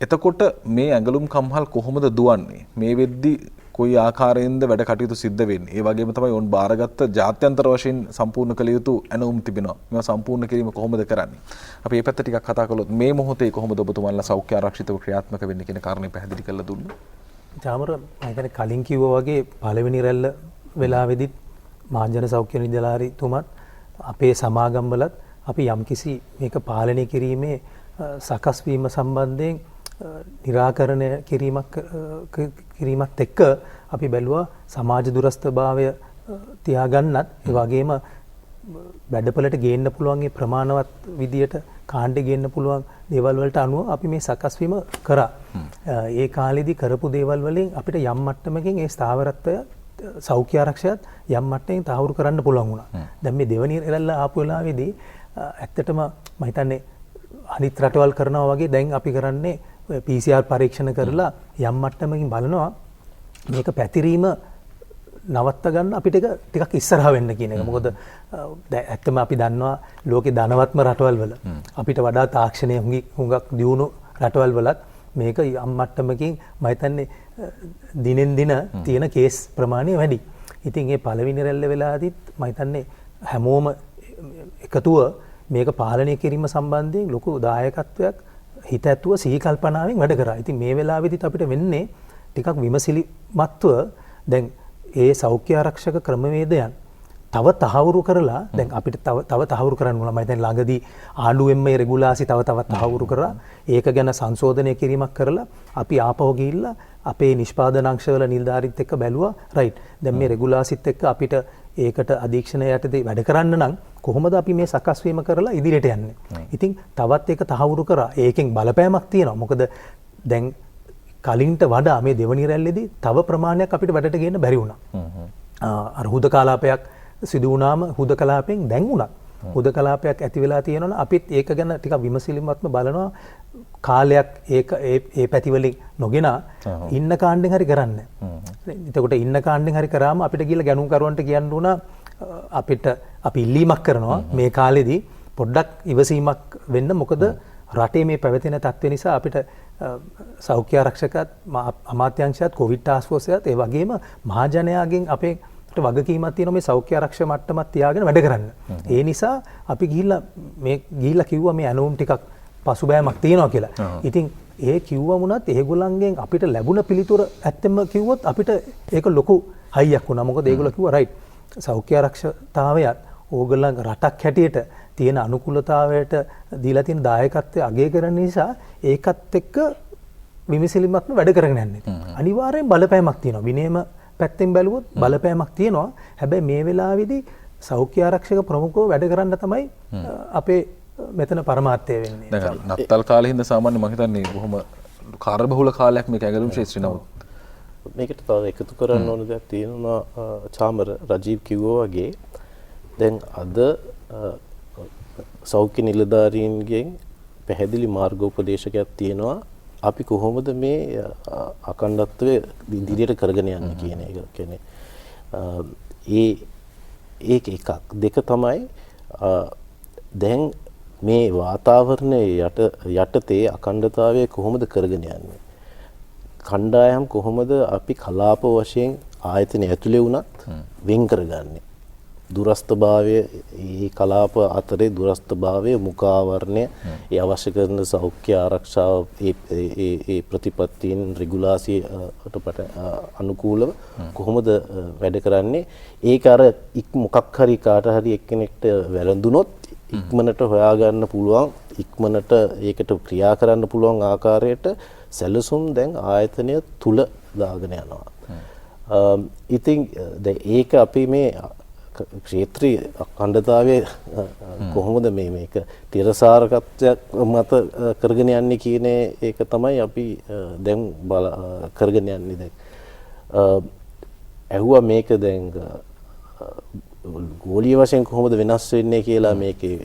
එතකොට මේ ඇඟලුම් කම්හල් කොහොමද දුවන්නේ? මේ වෙද්දි කොයි ආකාරයෙන්ද වැඩ කටයුතු සිද්ධ වෙන්නේ? ඒ වගේම තමයි ඔවුන් බාරගත්ත ජාත්‍යන්තර වශයෙන් සම්පූර්ණ කළ යුතු ඇණවුම් තිබෙනවා. මේවා සම්පූර්ණ කිරීම කොහොමද කරන්නේ? අපි මේ පැත්ත ටිකක් කතා කළොත් මේ මොහොතේ කොහොමද ඔබතුමාලා සෞඛ්‍ය ආරක්ෂිතව ක්‍රියාත්මක වෙන්නේ කියන කාරණේ පැහැදිලි කරලා දුන්නා. චාමර මම කියන්නේ කලින් කිව්වා වගේ පළවෙනි රැල්ල වෙලාවේදීත් මහජන සෞඛ්‍ය නිලධාරීතුමත් අපේ සමාගම්වලත් අපි යම්කිසි මේක පාලනය කිරීමේ සකස් වීම සම්බන්ධයෙන් නිරාකරණය කිරීමත් එක්ක අපි බැලුවා සමාජ දුරස්ථභාවය තියාගන්නත් ඒ වගේම වැඩපලට ගේන්න පුළුවන් ඒ ප්‍රමාණවත් විදියට කාණ්ඩේ ගේන්න පුළුවන් දේවල් වලට අනුව අපි මේ සකස් වීම කරා. ඒ කාලෙදි කරපු දේවල් වලින් අපිට යම් මට්ටමකින් ඒ ස්ථාවරත්වය සෞඛ්‍ය ආරක්ෂයත් යම් මට්ටමකින් තහවුරු කරන්න පුළුවන් වුණා. දැන් මේ දෙවනි රැල්ල ආපු වෙලාවේදී ඇත්තටම මම හිතන්නේ අනිත් රටවල් කරනවා වගේ දැන් අපි කරන්නේ PCR පරීක්ෂණ කරලා යම් මට්ටමකින් බලනවා මේක පැතිරීම නවත්ත ගන්න අපිට ටිකක් ඉස්සරහා වෙන්න කියන එක. මොකද ඇත්තම අපි දන්නවා ලෝකේ ධනවත්ම රටවල් වල අපිට වඩා තාක්ෂණය හුඟක් දියුණු රටවල් වලත් මේක යම් මට්ටමකින් මම හිතන්නේ දිනෙන් දින තියෙන කේස් ප්‍රමාණය වැඩි. ඉතින් මේ පළවෙනි රැල්ල වෙලාදීත් මම හිතන්නේ හැමෝම එකතුව මේක පාලනය කිරීම සම්බන්ධයෙන් ලොකු දායකත්වයක් හිත ඇතුව සිහි කල්පනාවෙන් වැඩ කරා. ඉතින් මේ වෙලාවේදීත් අපිට වෙන්නේ ටිකක් විමසිලිමත්ව දැන් ඒ සෞඛ්‍ය ආරක්ෂක ක්‍රමවේදයන් තව තහවුරු කරලා දැන් අපිට තව තහවුරු කරන්න ඕන. මම දැන් ළඟදී ආණ්ඩුවෙන් මේ රෙගුලාසි තව තහවුරු කරා. ඒක ගැන සංශෝධනය කිරීමක් කරලා අපි ආපහු ගිහිල්ලා අපේ නිෂ්පාදනාංශවල නිලධාරීත් එක්ක බැලුවා. රයිට්. දැන් මේ රෙගුලාසිත් එක්ක අපිට ඒකට අධීක්ෂණය යටතේ වැඩ කරන්න නම් කොහොමද අපි මේ සකස් වීම කරලා ඉදිරියට යන්නේ? ඉතින් තවත් ඒක තහවුරු කරා. ඒකෙන් බලපෑමක් තියෙනවා. මොකද දැන් කලින්ට වඩා මේ දෙවනි රැල්ලේදී තව ප්‍රමාණයක් අපිට වැඩට ගේන්න බැරි වුණා. අර හුදකලාපයක් සිදු වුණාම හුදකලාපෙන් දැන් උනත් හුදකලාපයක් ඇති වෙලා තියෙනවනේ අපිත් ඒක ගැන ටිකක් විමසිලිමත්ම බලනවා. කාලයක් ඒක ඒ පැතිවලින් නොගෙන ඉන්න කාණ්ඩෙන් හරි කරන්න. එතකොට ඉන්න කාණ්ඩෙන් හරි කරාම අපිට ගිහලා ගැණුම් කරුවන්ට කියන්න උනා අපිට අපි ඉල්ලීමක් කරනවා මේ කාලෙදී පොඩ්ඩක් ඉවසීමක් වෙන්න. මොකද රටේ මේ පැවතෙන තත්ත්වය නිසා අපිට සෞඛ්‍ය ආරක්ෂකත් අමාත්‍යාංශයත් කොවිඩ් ටාස්ක් ෆෝස් එකත් ඒ වගේම මහජනයාගෙන් අපේ වගකීමක් තියෙනවා මේ සෞඛ්‍ය ආරක්ෂක මට්ටමක් තියාගෙන වැඩ කරන්න. ඒ නිසා අපි ගිහිල්ලා කිව්වා මේ ඇනවුම් ටිකක් පසුබෑමක් තියෙනවා කියලා. ඉතින් ඒ කිව්වම වුණත් ඒගොල්ලන්ගෙන් අපිට ලැබුණ පිළිතුර ඇත්තම කිව්වොත් අපිට ඒක ලොකු හයියක් වුණා. මොකද ඒගොල්ලෝ කිව්වා රයිට් සෞඛ්‍ය ආරක්ෂතාවයත් ඕගොල්ලන් රටක් හැටියට තියෙන අනුකූලතාවයට දීලා තියෙන දායකත්වය අගය කරන නිසා ඒකත් එක්ක විමසිලිමත්ම වැඩ කරගෙන යන්නේ. අනිවාර්යෙන් බලපෑමක් තියෙනවා. විනයම පැත්තෙන් බැලුවොත් බලපෑමක් තියෙනවා. හැබැයි මේ වෙලාවේදී සෞඛ්‍ය ආරක්ෂක ප්‍රමුඛව වැඩ කරන්න තමයි අපේ මෙතන පරමාර්ථය වෙන්නේ. දැන් නත්තල් කාලේ හින්දා සාමාන්‍ය මම හිතන්නේ බොහොම කාර්යබහුල කාලයක් මේක ඇඟලුම් ක්ෂේත්‍රේ නමුත් මේකට තව එකතු කරන්න ඕන දෙයක් තියෙනවා චාමර රජීව් කිව්වා වගේ දැන් අද සෞඛ්‍ය නිලධාරීන්ගෙන් පැහැදිලි මාර්ගෝපදේශකයක් තියෙනවා අපි කොහොමද මේ අඛණ්ඩත්වය ඉදිරියට කරගෙන යන්නේ කියන එක. කියන්නේ ඒක එකක්. දෙක තමයි දැන් මේ වාතාවරණයේ යටතේ අඛණ්ඩතාවය කොහොමද කරගෙන යන්නේ? කණ්ඩායම් කොහොමද අපි කලාප වශයෙන් ආයතන ඇතුලේ වුණත් වෙන් කරගන්නේ? දුරස්ථභාවය මේ කලාප අතරේ දුරස්ථභාවය මුඛාවරණය ඒ අවශ්‍ය කරන සෞඛ්‍ය ආරක්ෂාව ඒ ප්‍රතිපත්තීන් රෙගුලාසියට අනුකූලව කොහොමද වැඩ කරන්නේ? ඒක අර මොකක් හරි කාට හරි එක්කෙනෙක්ට වැළඳුනොත් ඉක්මනට හොයාගන්න පුළුවන් ඉක්මනට ඒකට ක්‍රියා කරන්න පුළුවන් ආකාරයට සැලසුම් දැන් ආයතනය තුල දාගෙන යනවා. ඉතින් ඒක අපි මේ ක්ෂේත්‍රීය අඛණ්ඩතාවය කොහොමද මේක තිරසාරකත්වයක් මත කරගෙන යන්නේ කියන ඒක තමයි අපි දැන් කරගෙන යන්නේ. දැන් ඇහුවා මේක දැන් ගෝලීය වශයෙන් කොහොමද වෙනස් වෙන්නේ කියලා මේකේ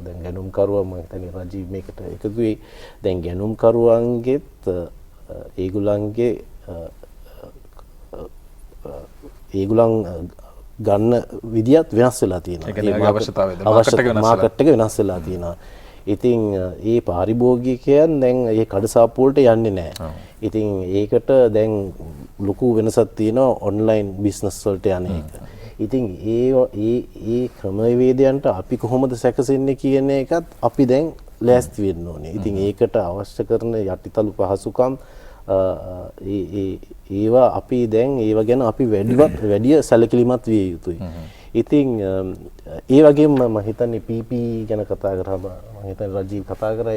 දැන් ගැනුම්කරුවා මම හිතන්නේ රජීව් මේකට එකතු වෙයි. දැන් ගැනුම්කරුවන්ගෙත් ඒගොල්ලන් ගන්න විදියත් වෙනස් වෙලා තියෙනවා. මාකට් එක වෙනස් වෙලා තියෙනවා. ඉතින් ඒ පාරිභෝගිකයන් දැන් ඒ කඩසාප්පු වලට යන්නේ නැහැ. ඉතින් ඒකට දැන් ලොකු වෙනසක් තියෙනවා ඔන්ලයින් බිස්නස් වලට යන එක. ඉතින් ඒ ක්‍රමවේදයන්ට අපි කොහොමද සැකසෙන්නේ කියන එකත් අපි දැන් ලෑස්ති වෙන්න ඕනේ. ඉතින් ඒකට අවශ්‍ය කරන යටිතලු පහසුකම් ඒවා අපි දැන් ඒව ගැන අපි වැඩිය සැලකිලිමත් විය යුතුයි. ඉතින් ඒ වගේම මම හිතන්නේ PP ගැන කතා කරාම මම හිතන්නේ රජීව් කතා කරා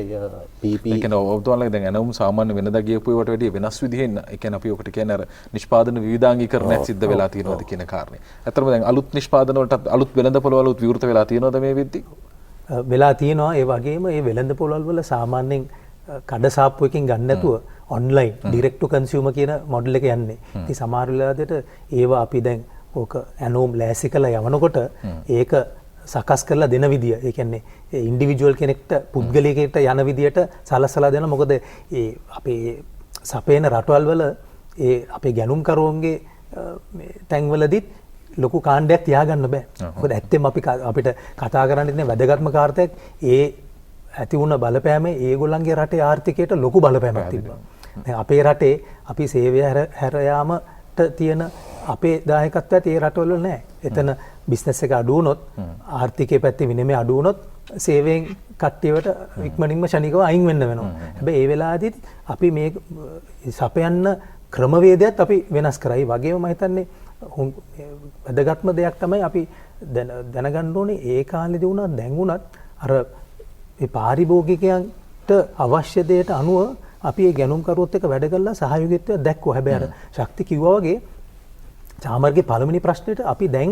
PP ඒ කියන්නේ ඔබතුමාලා දැන් එනවුම් සාමාන්‍ය වෙනදා ගියපු ඒවට වැඩිය වෙනස් විදිහෙන් ඒ කියන්නේ අපි ඔකට කියන්නේ අර නිෂ්පාදන විවිධාංගීකරණයක් සිද්ධ වෙලා තියෙනවද කියන කාරණේ. ඇත්තටම දැන් අලුත් නිෂ්පාදන වලට අලුත් වෙළඳපොළ වලත් විවෘත වෙලා තියෙනවද මේ වෙද්දි? වෙලා තියෙනවා. ඒ වගේම මේ වෙළඳපොළ වල සාමාන්‍යයෙන් කඩසාප්පුවකින් ගන්න නැතුව ඔන්ලයින් ඩිරෙක්ට් ටු කන්සියුමර් කියන මොඩල් එක යන්නේ. ඉතින් සමහර වෙලාවට ඒවා අපි දැන් ඕක ඇනෝම් ලෑසි කරලා යවනකොට ඒක සකස් කරලා දෙන විදිය. ඒ කියන්නේ ඉන්ඩිවිජුවල් කෙනෙක්ට පුද්ගලයෙකුට යන විදියට සලසලා දෙනවා. මොකද ඒ අපේ සපේන රටවල් වල ඒ අපේ ගැනුම්කරුවන්ගේ තැන්වලදීත් ලොකු කාණ්ඩයක් තියාගන්න බෑ. මොකද ඇත්තෙම අපිට කතා කරන්න තියෙන වැදගත්ම කාර්යයක් ඒ ඇති වුණ බලපෑමේ ඒගොල්ලන්ගේ රටේ ආර්ථිකයට ලොකු බලපෑමක් තිබ්බා. දැන් අපේ රටේ අපි සේවය හැර යාමට තියෙන අපේ දායකත්වයත් ඒ රටවල නැහැ. එතන බිස්නස් එක අඩු වුණොත් ආර්ථිකයේ පැත්තේ විනිමය අඩු වුණොත් සේවයෙන් කට්ටියට ඉක්මනින්ම ශනිකව අයින් වෙන්න වෙනවා. හැබැයි ඒ වෙලාවේදී අපි මේ සපයන්න ක්‍රමවේදයත් අපි වෙනස් කරා. ඒ වගේම මම හිතන්නේ වැදගත්ම දෙයක් තමයි අපි දැනගන්න ඕනේ ඒ කාලේදී වුණා දැන් වුණත් අර මේ පාරිභෝගිකයන්ට අවශ්‍ය දෙයට අනුව අපි මේ ගැනුම්කරුවොත් එක්ක වැඩ කළා සහයෝගීත්වය දැක්වුවා. හැබැයි අර ශක්ති කිව්වා වගේ චාමර්ගේ පළවෙනි ප්‍රශ්නෙට අපි දැන්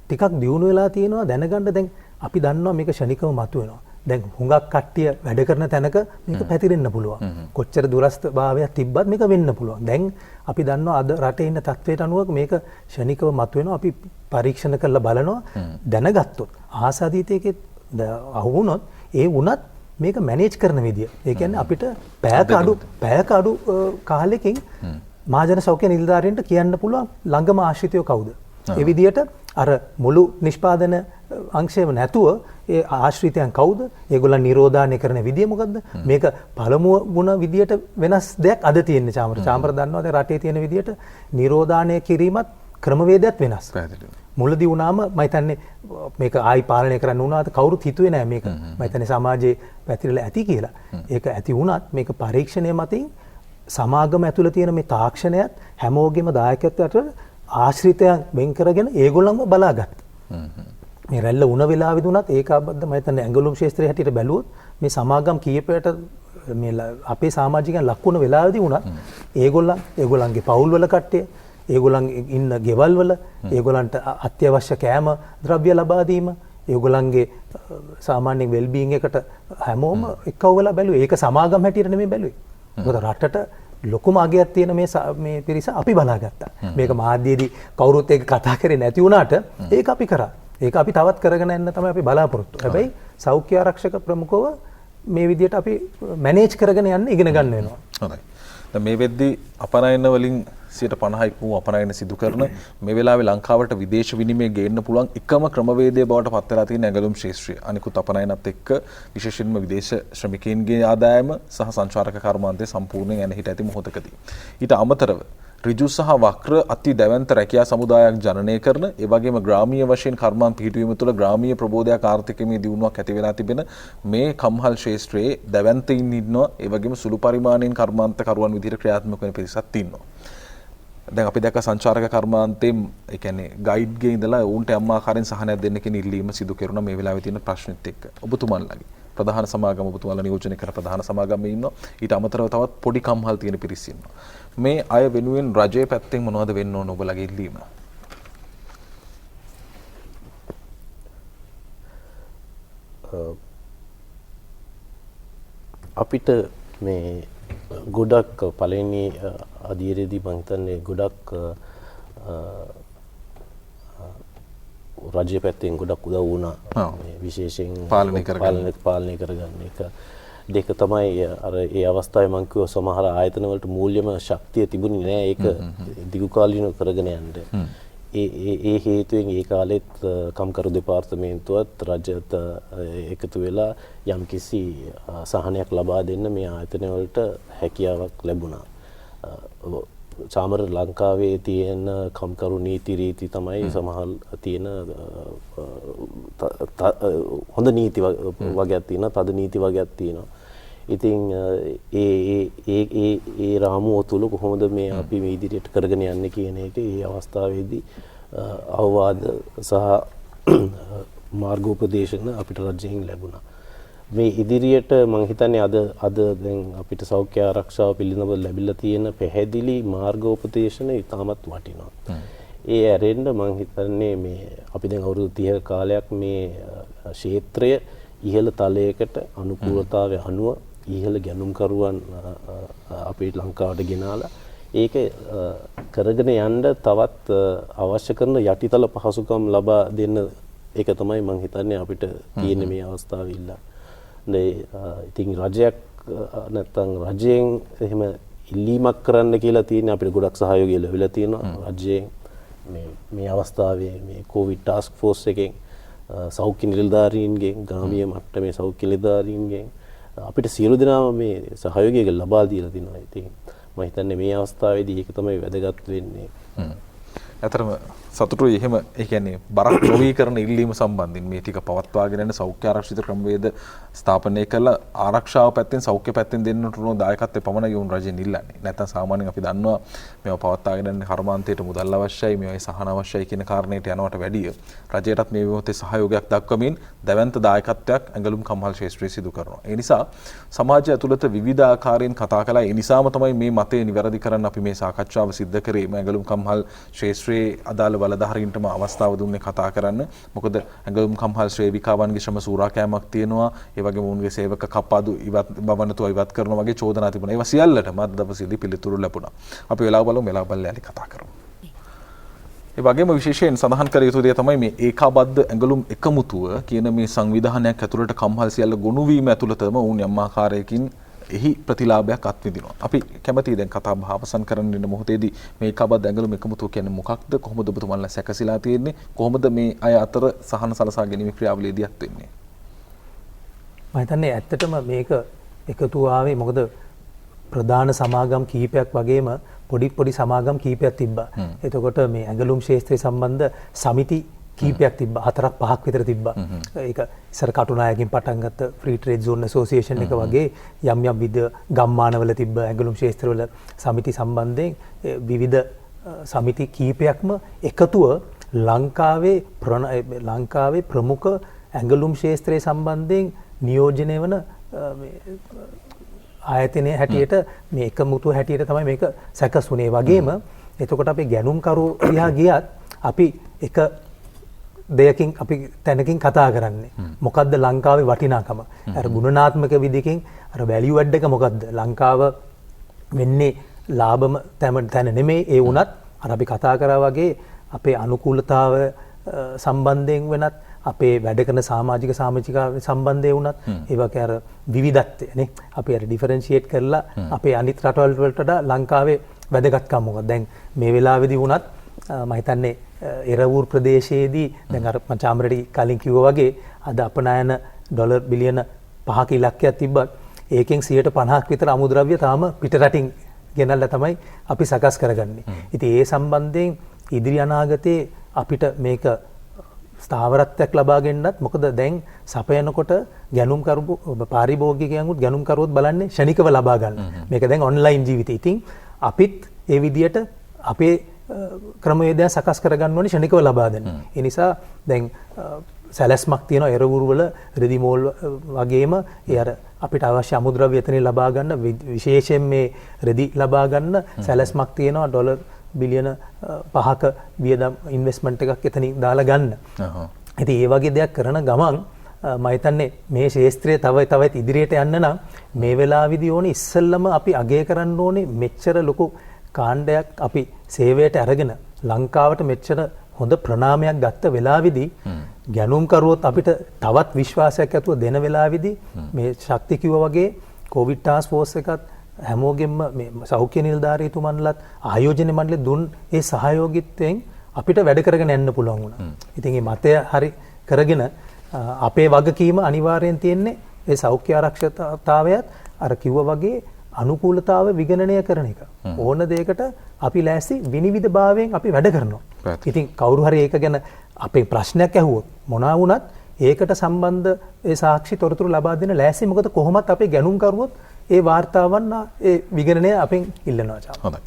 ටිකක් දියුණු වෙලා තියෙනවා දැනගන්න. දැන් අපි දන්නවා මේක ශනිකව මතුවෙනවා. දැන් හුඟක් කට්ටිය වැඩ කරන තැනක මේක පැතිරෙන්න පුළුවන්. කොච්චර දුරස්ත භාවයක් තිබ්බත් මේක වෙන්න පුළුවන්. දැන් අපි දන්නවා අද රටේ ඉන්න තත්ත්වයට අනුව මේක ශනිකව මතුවෙනවා. අපි පරීක්ෂණ කරලා බලනවා. දැනගත්තොත් ආසාදීතයකේ අහු වුණොත් ඒ වුණත් මේක මැනේජ් කරන විදිය. ඒ කියන්නේ අපිට පැයක අඩු කාලෙකින් මහජන සෞඛ්‍ය නිලධාරීන්ට කියන්න පුළුවන් ළඟම ආශ්‍රිතයෝ කවුද. ඒ විදියට අර මුළු නිෂ්පාදන අංශයම නැතුව ඒ ආශ්‍රිතයන් කවුද? ඒගොල්ලන් නිරෝධානය කරන විදිය මොකද්ද? මේක පළමුව වුණ විදියට වෙනස් දෙයක් අද තියෙන්නේ චාමර. චාමර දන්නවද රටේ තියෙන විදියට නිරෝධානය කිරීමත් ක්‍රමවේදයක් වෙනස්. මුලදී වුණාම මම හිතන්නේ මේක ආයි පාලනය කරන්න වුණාද කවුරුත් හිතුවේ නෑ මේක. මම හිතන්නේ සමාජයේ පැතිරලා ඇති කියලා. ඒක ඇති වුණත් මේක පරීක්ෂණය මතින් සමාගම ඇතුළේ තියෙන මේ තාක්ෂණයත් හැමෝගෙම දායකත්වයට ආශ්‍රිතයන් වෙන් කරගෙන ඒගොල්ලන්ව බලාගත්තා. මේ රැල්ල වුණ වෙලාවෙදී උනත් ඒකාබද්ධ මම හිතන්නේ ඇඟලුම් ශාස්ත්‍රයේ හැටියට බැලුවොත් මේ සමාගම් කීපයට මේ අපේ සමාජිකයන් ලක්ුණ වෙලාවෙදී උනත් ඒගොල්ලන්ගේ පවුල් වල කට්ටිය ඒගොල්ලන් ඉන්න ගෙවල් වල ඒගොල්ලන්ට අත්‍යවශ්‍ය කෑම ද්‍රව්‍ය ලබා දීම ඒගොල්ලන්ගේ සාමාන්‍ය වෙල්බීಯಿಂగ్ එකට හැමෝම එක්කව වෙලා බැලුවේ. ඒක සමාගම් හැටියට නෙමෙයි බැලුවේ. මොකද රටට ලොකුම අගයක් තියෙන මේ පිරිස අපි බලාගත්තා. මේක මාධ්‍යයේදී කවුරුත් ඒක කතා කරේ නැති වුණාට ඒක අපි කරා. ඒක අපි තවත් කරගෙන යන්න තමයි අපි බලාපොරොත්තු. හැබැයි සෞඛ්‍ය ආරක්ෂක ප්‍රමුඛව මේ විදිහට අපි මැනේජ් කරගෙන යන්න ඉගෙන ගන්න වෙනවා. හොඳයි. දැන් මේ වෙද්දී අපනයන වලින් 50% වූ අපනයන සිදු කරන මේ වෙලාවේ ලංකාවට විදේශ විනිමය ගේන්න පුළුවන් එකම ක්‍රමවේදය බවට පත් වෙලා තියෙන ඇඟලුම් ශාස්ත්‍රය. අනිකුත් අපනයනත් එක්ක විශේෂයෙන්ම විදේශ ශ්‍රමිකයන්ගේ ආදායම සහ සංචාරක කර්මාන්තය සම්පූර්ණයෙන් යන හිට ඇති මොහොතකදී. ඊට අමතරව ඍජු සහ වක්‍ර අති දැවැන්ත රැකියා සමුදායක් ජනනය කරන ඒ වගේම ග්‍රාමීය වශයෙන් කර්මාන්ත පිහිටුවීම තුළ ග්‍රාමීය ප්‍රබෝධයක් ආර්ථිකමේ දියුණුවක් ඇති වෙලා තිබෙන මේ කම්හල් ශාස්ත්‍රයේ දැවැන්තයින් ඉන්නවා. ඒ වගේම සුළු පරිමාණයෙන් කර්මාන්ත කරුවන් විදිහට ක්‍රියාත්මක වෙන පිරිසක් ඉන්නවා. දැන් අපි දැක්ක සංචාරක කර්මාන්තයෙන් ඒ කියන්නේ ගයිඩ් ගේ ඉඳලා උන්ට යම් ආකාරයෙන් සහනයක් දෙන්න කියන ඉල්ලීම සිදු කරන මේ වෙලාවේ තියෙන ප්‍රශ්නෙත් එක්ක ඔබතුමන්ලගේ ප්‍රධාන සමාගම ඔබතුමාලා නියෝජනය කර ප්‍රධාන සමාගමේ ඉන්නවා. ඊට අමතරව තවත් පොඩි කම්හල් තියෙන පිරිස් ඉන්නවා. මේ අය වෙනුවෙන් රජයේ පැත්තෙන් මොනවද වෙන්න ඕන ඔබලගේ ඉල්ලීම? අපිට මේ ගොඩක් පළවෙනි අධීරයේදී මම හිතන්නේ ගොඩක් රජයේ පැත්තෙන් ගොඩක් උදව් වුණා. මේ විශේෂයෙන් පාලනය කරගන්න එක. දෙක තමයි අර ඒ අවස්ථාවේ මම කිව්ව සමහර ආයතන වලට මූල්‍යම ශක්තිය තිබුණේ නෑ ඒක දිගු කාලීනව කරගෙන යන්න. ඒ හේතුවෙන් ඒ කාලෙත් කම්කරු දෙපාර්තමේන්තුවත් රජයත් එකතු වෙලා යම්කිසි සහනයක් ලබා දෙන්න මේ ආයතන වලට හැකියාවක් ලැබුණා. චාමර ලංකාවේ තියෙන කම්කරු නීති රීති තමයි සමහර තියෙන හොඳ නීති වගේක් තියෙනවා, තද නීති වගේක් තියෙනවා. ඉතින් ඒ රාමුව තුල කොහොමද මේ අපි මේ ඉදිරියට කරගෙන යන්නේ කියන එක මේ අවස්ථාවේදී අවවාද සහ මාර්ගෝපදේශන අපිට රජයෙන් ලැබුණා. මේ ඉදිරියට මම හිතන්නේ අද දැන් අපිට සෞඛ්‍ය ආරක්ෂාව පිළිබඳව ලැබිලා තියෙන පැහැදිලි මාර්ගෝපදේශන ඉතාමත් වටිනවා. ඒ ඇරෙන්න මම හිතන්නේ මේ අපි දැන් අවුරුදු 30 කාලයක් මේ ක්ෂේත්‍රය ඉහළ තලයකට අනුකූලතාවය අනුව ඉහළ ගැනුම්කරුවන් අපේ ලංකාවට ගෙනාලා ඒක කරගෙන යන්න තවත් අවශ්‍ය කරන යටිතල පහසුකම් ලබා දෙන්න ඒක තමයි මම හිතන්නේ අපිට තියෙන මේ අවස්ථාවේ ඉල්ල. ඉතින් රජයක් නැත්තම් රජයෙන් එහෙම ඉල්ලීමක් කරන්න කියලා තියෙන අපිට ගොඩක් සහයෝගය ලැබිලා තියෙනවා රජයෙන් මේ අවස්ථාවේ මේ කොවිඩ් ටාස්ක් ෆෝස් එකෙන් සෞඛ්‍ය නිලධාරීන්ගෙන් ග්‍රාමීය මට්ටමේ සෞඛ්‍ය නිලධාරීන්ගෙන් අපිට සියලු දෙනාම මේ සහයෝගය ලබා දීලා තිනවා. ඉතින් මම හිතන්නේ මේ අවස්ථාවේදී ඒක තමයි වැදගත් වෙන්නේ. ඇතරම සතුටුයි එහෙම ඒ කියන්නේ බරක් ප්‍රවීකරණ ඉල්ලීම සම්බන්ධයෙන් මේ ටික පවත්වාගෙන යන සෞඛ්‍ය ආරක්ෂිත ක්‍රමවේද ස්ථාපනය කළා ආරක්ෂාව පැත්තෙන් සෞඛ්‍ය පැත්තෙන් දෙන්නට උන දායකත්වය පමණයි උන් රජයෙන් ඉල්ලන්නේ. නැත්නම් සාමාන්‍යයෙන් අපි දන්නවා මේවා පවත්වාගෙන යන කර්මාන්තයට මුදල් අවශ්‍යයි, මේවායි සහන අවශ්‍යයි කියන කාරණේට යනවට වැඩිය රජයටත් මේ විදිහට සහයෝගයක් දක්වමින් දැවැන්ත දායකත්වයක් ඇඟලුම් කම්හල් ශාස්ත්‍රය සිදු කරනවා. ඒ නිසා සමාජය ඇතුළත විවිධ ආකාරයෙන් කතා කළා. ඒ නිසාම තමයි මේ මතය නිවැරදි කරන්න අපි මේ සාකච්ඡාව සිද්ධ කරේ. ඇඟලුම් කම්හල් ශාස්ත්‍රයේ අදාළ බලධාරීන්ටම අවස්ථාව දුන්නේ කතා කරන්න. මොකද ඇඟලුම් කම්හල් ශ්‍රේවිකාවන්ගේ ශ්‍රම සූරාකෑමක් තියෙනවා. ඒ වගේම උන්ගේ සේවක කප්පාදු බවනතුව ඉවත් කරනවා වගේ චෝදනා තිබුණා. ඒවා සියල්ලටම අද දවසේදී පිළිතුරු ලැබුණා. අපි වෙලාව බලමු යාලි කතා කරමු. ඒ වගේම විශේෂයෙන් සඳහන් කර යුතු දේ තමයි මේ ඒකාබද්ධ ඇඟලුම් එකමුතුව කියන මේ සංවිධානයක් ඇතුළට කම්හල් සියල්ල ගොනු වීම ඇතුළතම වුන් යම් ආකාරයකින් එහි ප්‍රතිලාභයක් අත්විඳිනවා. අපි කැමතියි දැන් කතා බහ අවසන් කරන්න ඉන්න මොහොතේදී මේ ඒකාබද්ධ ඇඟලුම් එකමුතුව කියන්නේ මොකක්ද? කොහොමද ඔබතුමන්ලා සැකසීලා තියෙන්නේ? කොහොමද මේ අය අතර සහන සලසා ගැනීම ක්‍රියාවලියේදීත් වෙන්නේ? මම හිතන්නේ ඇත්තටම මේක එකතු ආවේ මොකද ප්‍රධාන සමාගම් කීපයක් වගේම පොඩි සමාගම් කීපයක් තිබ්බා. එතකොට මේ ඇඟලුම් ශාස්ත්‍රය සම්බන්ධ සමිති කීපයක් තිබ්බා. 4-5ක් විතර තිබ්බා. ඒක ඉස්සර කටුනායකින් පටන් ගත්ත ෆ්‍රී ට්‍රේඩ් සෝන් ඇසෝසියේෂන් එක වගේ යම් විවිධ ගම්මානවල තිබ්බ ඇඟලුම් ශාස්ත්‍රවල සමිති සම්බන්ධයෙන් විවිධ සමිති කීපයක්ම එකතුව ලංකාවේ ප්‍රමුඛ ඇඟලුම් ශාස්ත්‍රය සම්බන්ධයෙන් නියෝජනය වන ආයතනයේ හැටියට මේ එකමුතුව හැටියට තමයි මේක සැකසුනේ වගේම එතකොට අපි ගැනුම්කරු දිහා ගියත් අපි එක දෙයකින් අපි තැනකින් කතා කරන්නේ මොකද්ද ලංකාවේ වටිනාකම අර ගුණාත්මක විදිහකින් අර වැලියු ඇඩ් එක මොකද්ද ලංකාව වෙන්නේ ලාභම තැන නෙමෙයි ඒ වුණත් අර අපි කතා කරා වගේ අපේ අනුකූලතාව සම්බන්ධයෙන් වෙනත් අපේ වැඩ කරන සමාජික සම්බන්ධය වුණත් ඒ වගේ අර විවිධත්වය නේ අපි අර ඩිෆරෙන්ෂিয়েට් කරලා අපේ අනිත් රටවල් වලට වඩා ලංකාවේ වැදගත්කම මොකක්ද දැන් මේ වෙලාවේදී වුණත් මම හිතන්නේ එරවුර් ප්‍රදේශයේදී දැන් අර මම චාමරටි කලින් කිව්වා වගේ අද අපනයන ඩොලර් බිලියන 5ක ඉලක්කයක් තිබ්බත් ඒකෙන් 50% විතර අමුද්‍රව්‍ය තාම පිට රටින් ගෙනල්ලා තමයි අපි සකස් කරගන්නේ. ඉතින් ඒ සම්බන්ධයෙන් ඉදිරි අනාගතයේ අපිට මේක ස්ථාවරත්වයක් ලබා ගන්නත් මොකද දැන් සපයනකොට ගැනුම් කරපු පාරිභෝගිකයන්ුත් ගැනුම් කරුවොත් බලන්නේ ෂණිකව ලබා ගන්න. මේක දැන් ඔන්ලයින් ජීවිතය. ඉතින් අපිත් ඒ විදියට අපේ ක්‍රමවේදයන් සකස් කරගන්න ඕනේ ෂණිකව ලබා දෙන්න. ඒ නිසා දැන් සැලැස්මක් තියෙනවා එරවුරු වල රෙදි මෝල් වගේම ඒ අර අපිට අවශ්‍ය අමුද්‍රව්‍ය එතනින් ලබා ගන්න විශේෂයෙන් මේ රෙදි ලබා ගන්න සැලැස්මක් තියෙනවා ඩොලර් බිලියන 5ක වියදම් ඉන්වෙස්ට්මන්ට් එකක් එතනින් දාලා ගන්න. ඉතින් ඒ වගේ දෙයක් කරන ගමන් මම හිතන්නේ මේ ශාස්ත්‍රය තවත් ඉදිරියට යන්න නම් මේ වෙලාවේදී ඕනේ ඉස්සෙල්ලම අපි අගය කරන්න ඕනේ මෙච්චර ලොකු කාණ්ඩයක් අපි සේවයට අරගෙන ලංකාවට මෙච්චර හොඳ ප්‍රණාමයක් ගත්ත වෙලාවේදී ගැනුම් කරුවොත් අපිට තවත් විශ්වාසයක් ඇතුව දෙන වෙලාවේදී මේ ශක්ති කිව්වා වගේ කොවිඩ් ටාස්ක් ෆෝස් එකත් හැමෝගෙම මේ සෞඛ්‍ය නිලධාරීතුමන්ලත් ආයෝජන මණ්ඩලෙ දුන් ඒ සහයෝගිත්වයෙන් අපිට වැඩ කරගෙන යන්න පුළුවන් වුණා. ඉතින් මේ මතය හරි කරගෙන අපේ වගකීම අනිවාර්යෙන් තියෙන්නේ ඒ සෞඛ්‍ය ආරක්ෂිතතාවයත් අර කිව්වා වගේ අනුකූලතාව විගණනය කරන එක. ඕන දෙයකට අපි ලෑස්ති විනිවිද භාවයෙන් අපි වැඩ කරනවා. ඉතින් කවුරු හරි ඒක ගැන අපේ ප්‍රශ්නයක් ඇහුවොත් මොනවා වුණත් ඒකට සම්බන්ධ ඒ සාක්ෂි තොරතුරු ලබා දෙන ලෑස්ති මොකද කොහොමත් අපේ ගැනුම් කරුවොත් ඒ වාර්තාවන් ඒ විගණනය අපෙන් ඉල්ලනවා චාම. හොඳයි.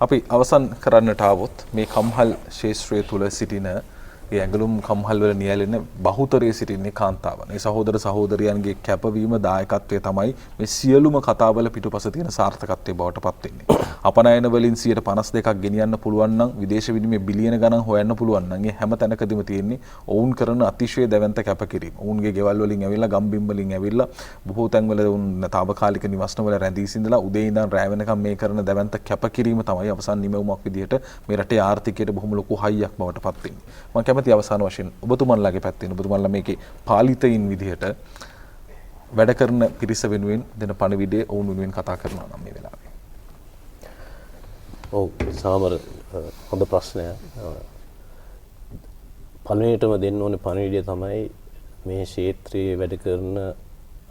අපි අවසන් කරන්නට ආවොත් මේ කම්හල් ශාස්ත්‍රයේ තුල සිටින ඒ ඇඟලුම් කම්හල් වල නියැලෙන බහුතරයේ සිටින්නේ කාන්තාවන්. ඒ සහෝදර සහෝදරියන්ගේ කැපවීම දායකත්වය තමයි මේ සියලුම කතාවල පිටුපස තියෙන සාර්ථකත්වයේ බවට පත් වෙන්නේ. අපනයන වලින් 52%ක් ගෙනියන්න පුළුවන් නම් විදේශ විනිමය බිලියන ගණන් හොයන්න පුළුවන් නම් ඒ හැම තැනකදීම තියෙන්නේ ඔවුන් කරන අතිශය දැවැන්ත කැපකිරීම. ඔවුන්ගේ ගෙවල් වලින් ඇවිල්ලා ගම්බිම් වලින් ඇවිල්ලා බොහෝ තැන්වල ඔවුන් తాවකාලික නිවාසන වල රැඳී සිඳලා උදේ ඉඳන් රැ වෙනකම් මේ කරන දැවැන්ත කැපකිරීම තමයි අවසන් නිමවුමක් විදිහට මේ රටේ ආර්ථිකයට බොහොම ලොකු හයියක් බවට පත් වෙන්නේ. මම කැමති අවසාන වශයෙන් ඔබතුමන්ලාගේ පැත්තෙන් ඔබතුමන්ලා මේකේ පාලිතයින් විදිහට වැඩ කරන පිරිස වෙනුවෙන් දෙන පණිවිඩය ඔවුන් වෙනුවෙන් කතා කරනවා නම් මේ වෙලාවේ. ඔව් සාමර හොඳ ප්‍රශ්නයක්. පළවෙනිටම දෙන්න ඕනේ පණිවිඩය තමයි මේ ක්ෂේත්‍රයේ වැඩ කරන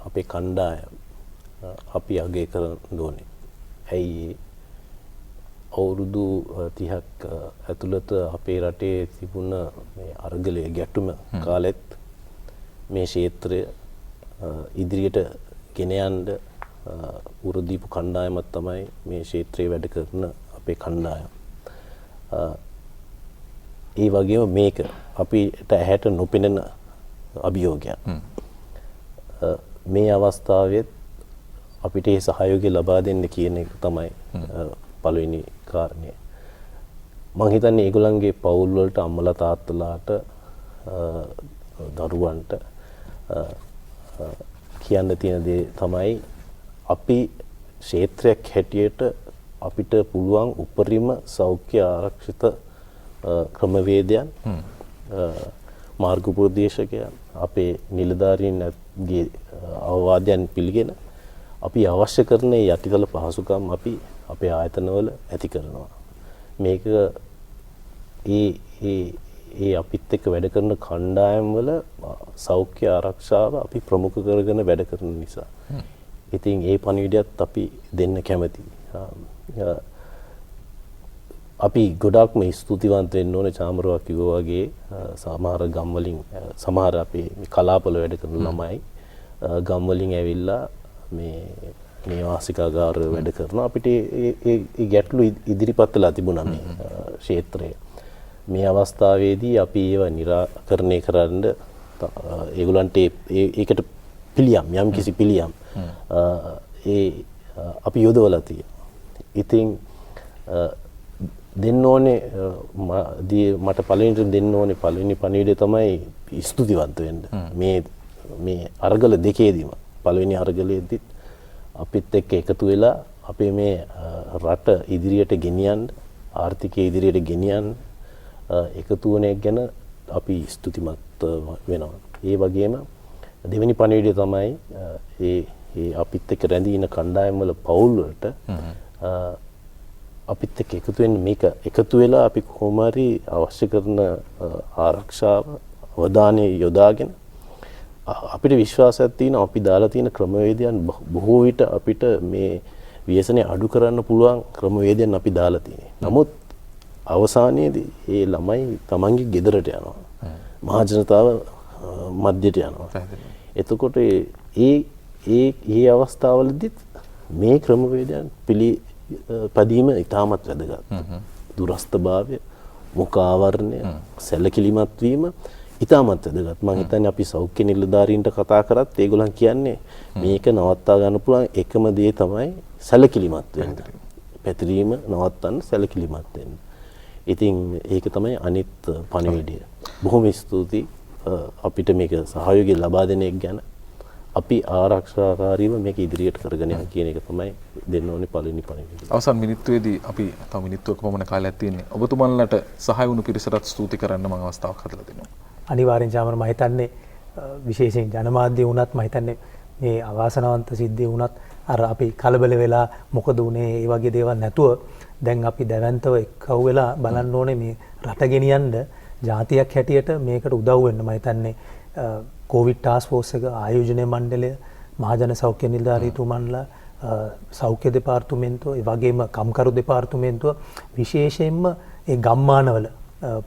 අපේ කණ්ඩායම අපි අගය කරන්න ඕනේ. ඇයි අවුරුදු 30ක් ඇතුළත අපේ රටේ තිබුණ මේ අරගලයේ ගැටුම කාලෙත් මේ ක්ෂේත්‍රය ඉදිරියට ගෙන යන්න උරදීපු කණ්ඩායමක් තමයි මේ ක්ෂේත්‍රයේ වැඩ කරන අපේ කණ්ඩායම. ඒ වගේම මේක අපිට ඇහැට නොපෙනෙන අභියෝගයක්. මේ අවස්ථාවෙත් අපිට ඒ සහයෝගය ලබා දෙන්න කියන එක තමයි පළවෙනි කාරණය. මම හිතන්නේ ඒගොල්ලන්ගේ පවුල් වලට අම්මලා තාත්තලාට දරුවන්ට කියන්න තියෙන දේ තමයි අපි ක්ෂේත්‍රයක් හැටියට අපිට පුළුවන් උපරිම සෞඛ්‍ය ආරක්ෂිත ක්‍රමවේදයන් මාර්ගෝපදේශකයන් අපේ නිලධාරීන්ගේ අවවාදයන් පිළිගෙන අපි අවශ්‍ය කරන යටිතල පහසුකම් අපි අපේ ආයතනවල ඇති කරනවා. මේක ඒ අපිත් එක්ක වැඩ කරන කණ්ඩායම් වල සෞඛ්‍ය ආරක්ෂාව අපි ප්‍රමුඛ කරගෙන වැඩ කරන නිසා. ඉතින් ඒ පණිවිඩයත් අපි දෙන්න කැමතියි. අපි ගොඩක්ම ස්තුතිවන්ත වෙන්න ඕනේ චාමරුවා කිව්වා වගේ සමහර ගම් වලින් සමහර අපේ කලාපවල වැඩ කරන ළමයි ගම් වලින් ඇවිල්ලා මේ වාසිකාගාර වැඩ කරනවා. අපිට ඒ ගැටලු ඉදිරිපත් වෙලා තිබුණා මේ ක්ෂේත්‍රය. මේ අවස්ථාවේදී අපි ඒවා निराකරණය කරන්න ඒගොල්ලන්ට ඒකට පිළියම් යම් කිසි පිළියම් අපි යොදවලා තියෙනවා. ඉතින් දෙන්න ඕනේ මට පළවෙනිට දෙන්න ඕනේ පළවෙනි පණිවිඩය තමයි ස්තුතිවන්ත වෙන්න. මේ අරගල දෙකේදීම පළවෙනි අරගලයේදීත් අපිත් එක්ක එකතු වෙලා අපේ මේ රට ඉදිරියට ගෙනියන්න ආර්ථිකය ඉදිරියට ගෙනියන්න එකතු වන එක ගැන අපි ස්තුතිමත් වෙනවා. ඒ වගේම දෙවෙනි පණිවිඩය තමයි ඒ අපිත් එක්ක රැඳී ඉන්න කණ්ඩායම් වල පවුල් වලට අපිත් එක්ක එකතු වෙන්න මේක එකතු වෙලා අපි කොහොම හරි අවශ්‍ය කරන ආරක්ෂාව අවධානය යොදාගෙන අපිට විශ්වාසයක් තියෙනවා අපි දාලා තියෙන ක්‍රමවේදයන් බොහෝ විට අපිට මේ ව්‍යසනය අඩු කරන්න පුළුවන් ක්‍රමවේදයන් අපි දාලා තියෙනවා. නමුත් අවසානයේදී මේ ළමයි තමන්ගේ ගෙදරට යනවා. මහා ජනතාව මැදට යනවා. එතකොට ඒ අවස්ථාවලදීත් මේ ක්‍රමවේදයන් පිළිපැදීම ඉතාමත් වැදගත්. දුරස්ථභාවය, මුඛ ආවරණය, සැලකිලිමත් වීම ඉතාමත් වැදගත්. මම හිතන්නේ අපි සෞඛ්‍ය නිලධාරීන්ට කතා කරත් ඒගොල්ලන් කියන්නේ මේක නවත්තා ගන්න පුළුවන් එකම දේ තමයි සැලකිලිමත් වෙන්න. පැතිරීම නවත්තන්න සැලකිලිමත් වෙන්න. ඉතින් ඒක තමයි අනිත් පණිවිඩය. බොහොම ස්තුතියි අපිට මේක සහයෝගය ලබා දෙන එක ගැන. අපි ආරක්ෂාකාරීව මේක ඉදිරියට කරගෙන යන්න කියන එක තමයි දෙන්න ඕනේ පළවෙනි පණිවිඩය. අවසන් මිනිත්තුවේදී අපි තව මිනිත්තුවක පමණ කාලයක් තියෙන්නේ. ඔබතුමන්ලට සහාය වුණු පිරිසටත් ස්තුති කරන්න මම අවස්ථාවක් හදලා දෙනවා. අනිවාර්යෙන් චාමර මම හිතන්නේ විශේෂයෙන් ජනමාධ්‍ය වුණත් මම හිතන්නේ මේ අවාසනාවන්ත සිද්ධිය වුණත් අර අපි කලබල වෙලා මොකද උනේ ඒ වගේ දේවල් නැතුව දැන් අපි දැවැන්තව එක්කව වෙලා බලන්න ඕනේ මේ රට ගෙනියන්න ජාතියක් හැටියට මේකට උදව් වෙන්න. මම හිතන්නේ කොවිඩ් ටාස්ක් ෆෝස් එක ආයෝජනය මණ්ඩලය මහජන සෞඛ්‍ය නිලධාරීතුමන්ලා සෞඛ්‍ය දෙපාර්තමේන්තුව ඒ වගේම කම්කරු දෙපාර්තමේන්තුව විශේෂයෙන්ම ඒ ගම්මානවල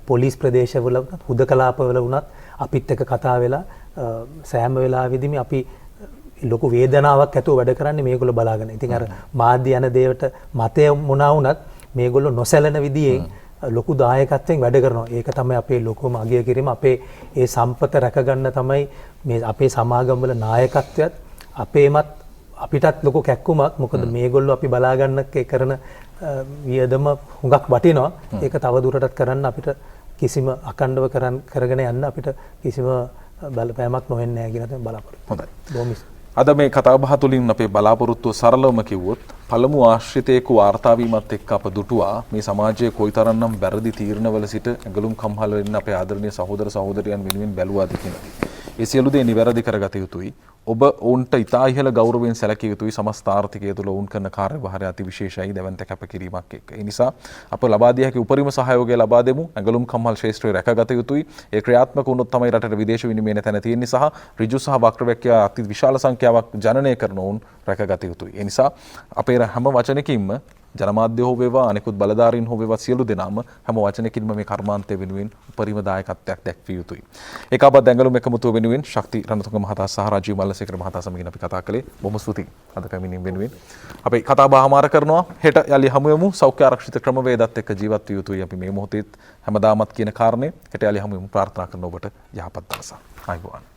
පොලිස් ප්‍රදේශවල හුදකලාපවල වුණත් අපිත් එක්ක කතා වෙලා සෑම වෙලාවෙදිම අපි ලොකු වේදනාවක් ඇතුව වැඩ කරන්නේ මේගොල්ලෝ බලාගෙන. ඉතින් අර මාධ්‍ය යන දේවට මතය මොනවා වුණත් මේගොල්ලෝ නොසැලෙන විදියෙන් ලොකු දායකත්වයෙන් වැඩ කරනවා. ඒක තමයි අපේ ලොකුම අගය කිරීම. අපේ ඒ සම්පත රැකගන්න තමයි මේ අපේ සමාගම් වල නායකත්වයත් අපේමත් අපිටත් ලොකු කැක්කුමක්. මොකද මේගොල්ලෝ අපි බලා ගන්න කරන වියදම හුඟක් වටිනවා. ඒක තව දුරටත් කරන්න අපිට කිසිම අකණ්ඩව කරගෙන යන්න අපිට කිසිම බලපෑමක් නොවෙන්නේ නැහැ කියලා තමයි බලාපොරොත්තු. හොඳයි. බොහොම අද මේ කතා බහ තුළින් අපේ බලාපොරොත්තුව සරලවම කිව්වොත් පළමු ආශ්‍රිතයෙකු වාර්තා වීමත් එක්ක අප දුටුවා මේ සමාජයේ කොයිතරම්නම් වැරදි තීරණවල සිට ඇඟලුම් කම්හල වෙන්න අපේ ආදරණීය සහෝදර සහෝදරියන් වෙනුවෙන් බැලුවාද කියන ඒ සියලු දේ නිවැරදි කරගත යුතුයි. ඔබ ඔවුන්ට ඉතා ඉහළ ගෞරවයෙන් සැලකිය යුතුයි. සමස්ත ආර්ථිකය තුළ ඔවුන් කරන කාර්යභාරය අති විශේෂයි දැවැන්ත කැපකිරීමක් එක්ක. ඒ නිසා අප ලබා දිය හැකි උපරිම සහයෝගය ලබා දෙමු. ඇඟලුම් කම්හල් ශාස්ත්‍රය රැකගත යුතුයි. ඒ ක්‍රියාත්මක වුණොත් තමයි රටට විදේශ විනිමය තැන තියෙන්නේ සහ ඍජු සහ වක්‍රවැක්‍ය අති විශාල සංඛ්‍යාවක් ජනනය කරන ඔවුන් රැකගත යුතුයි. ඒ නිසා අපේ හැම වචනකින්ම ජනමාධ්‍ය හෝ වේවා අනෙකුත් බලධාරීන් හෝ වේවා සියලු දෙනාම හැම වචනකින්ම මේ කර්මාන්තය වෙනුවෙන් උපරිම දායකත්වයක් දැක්විය යුතුයි. ඒකාබද්ධ ඇඟලුම් එකමුතුව වෙනුවෙන් ශක්ති රණතුංග මහතා සහ රාජීව් මල්ලසේකර මහතා සමගින් අපි කතා කළේ. බොහොම ස්තුතියි අද කමිනින් වෙනුවෙන්. අපි කතා බහ හමාර කරනවා. හෙට යලි හමු යමු. සෞඛ්‍ය ආරක්ෂිත ක්‍රමවේදත් එක්ක ජීවත් විය යුතුයි අපි මේ මොහොතේත් හැමදාමත් කියන කාරණේ. හෙට යලි හමු යමු. ප්‍රාර්ථනා කරන ඔබට යහපත් දවසක්. ආයුබෝවන්.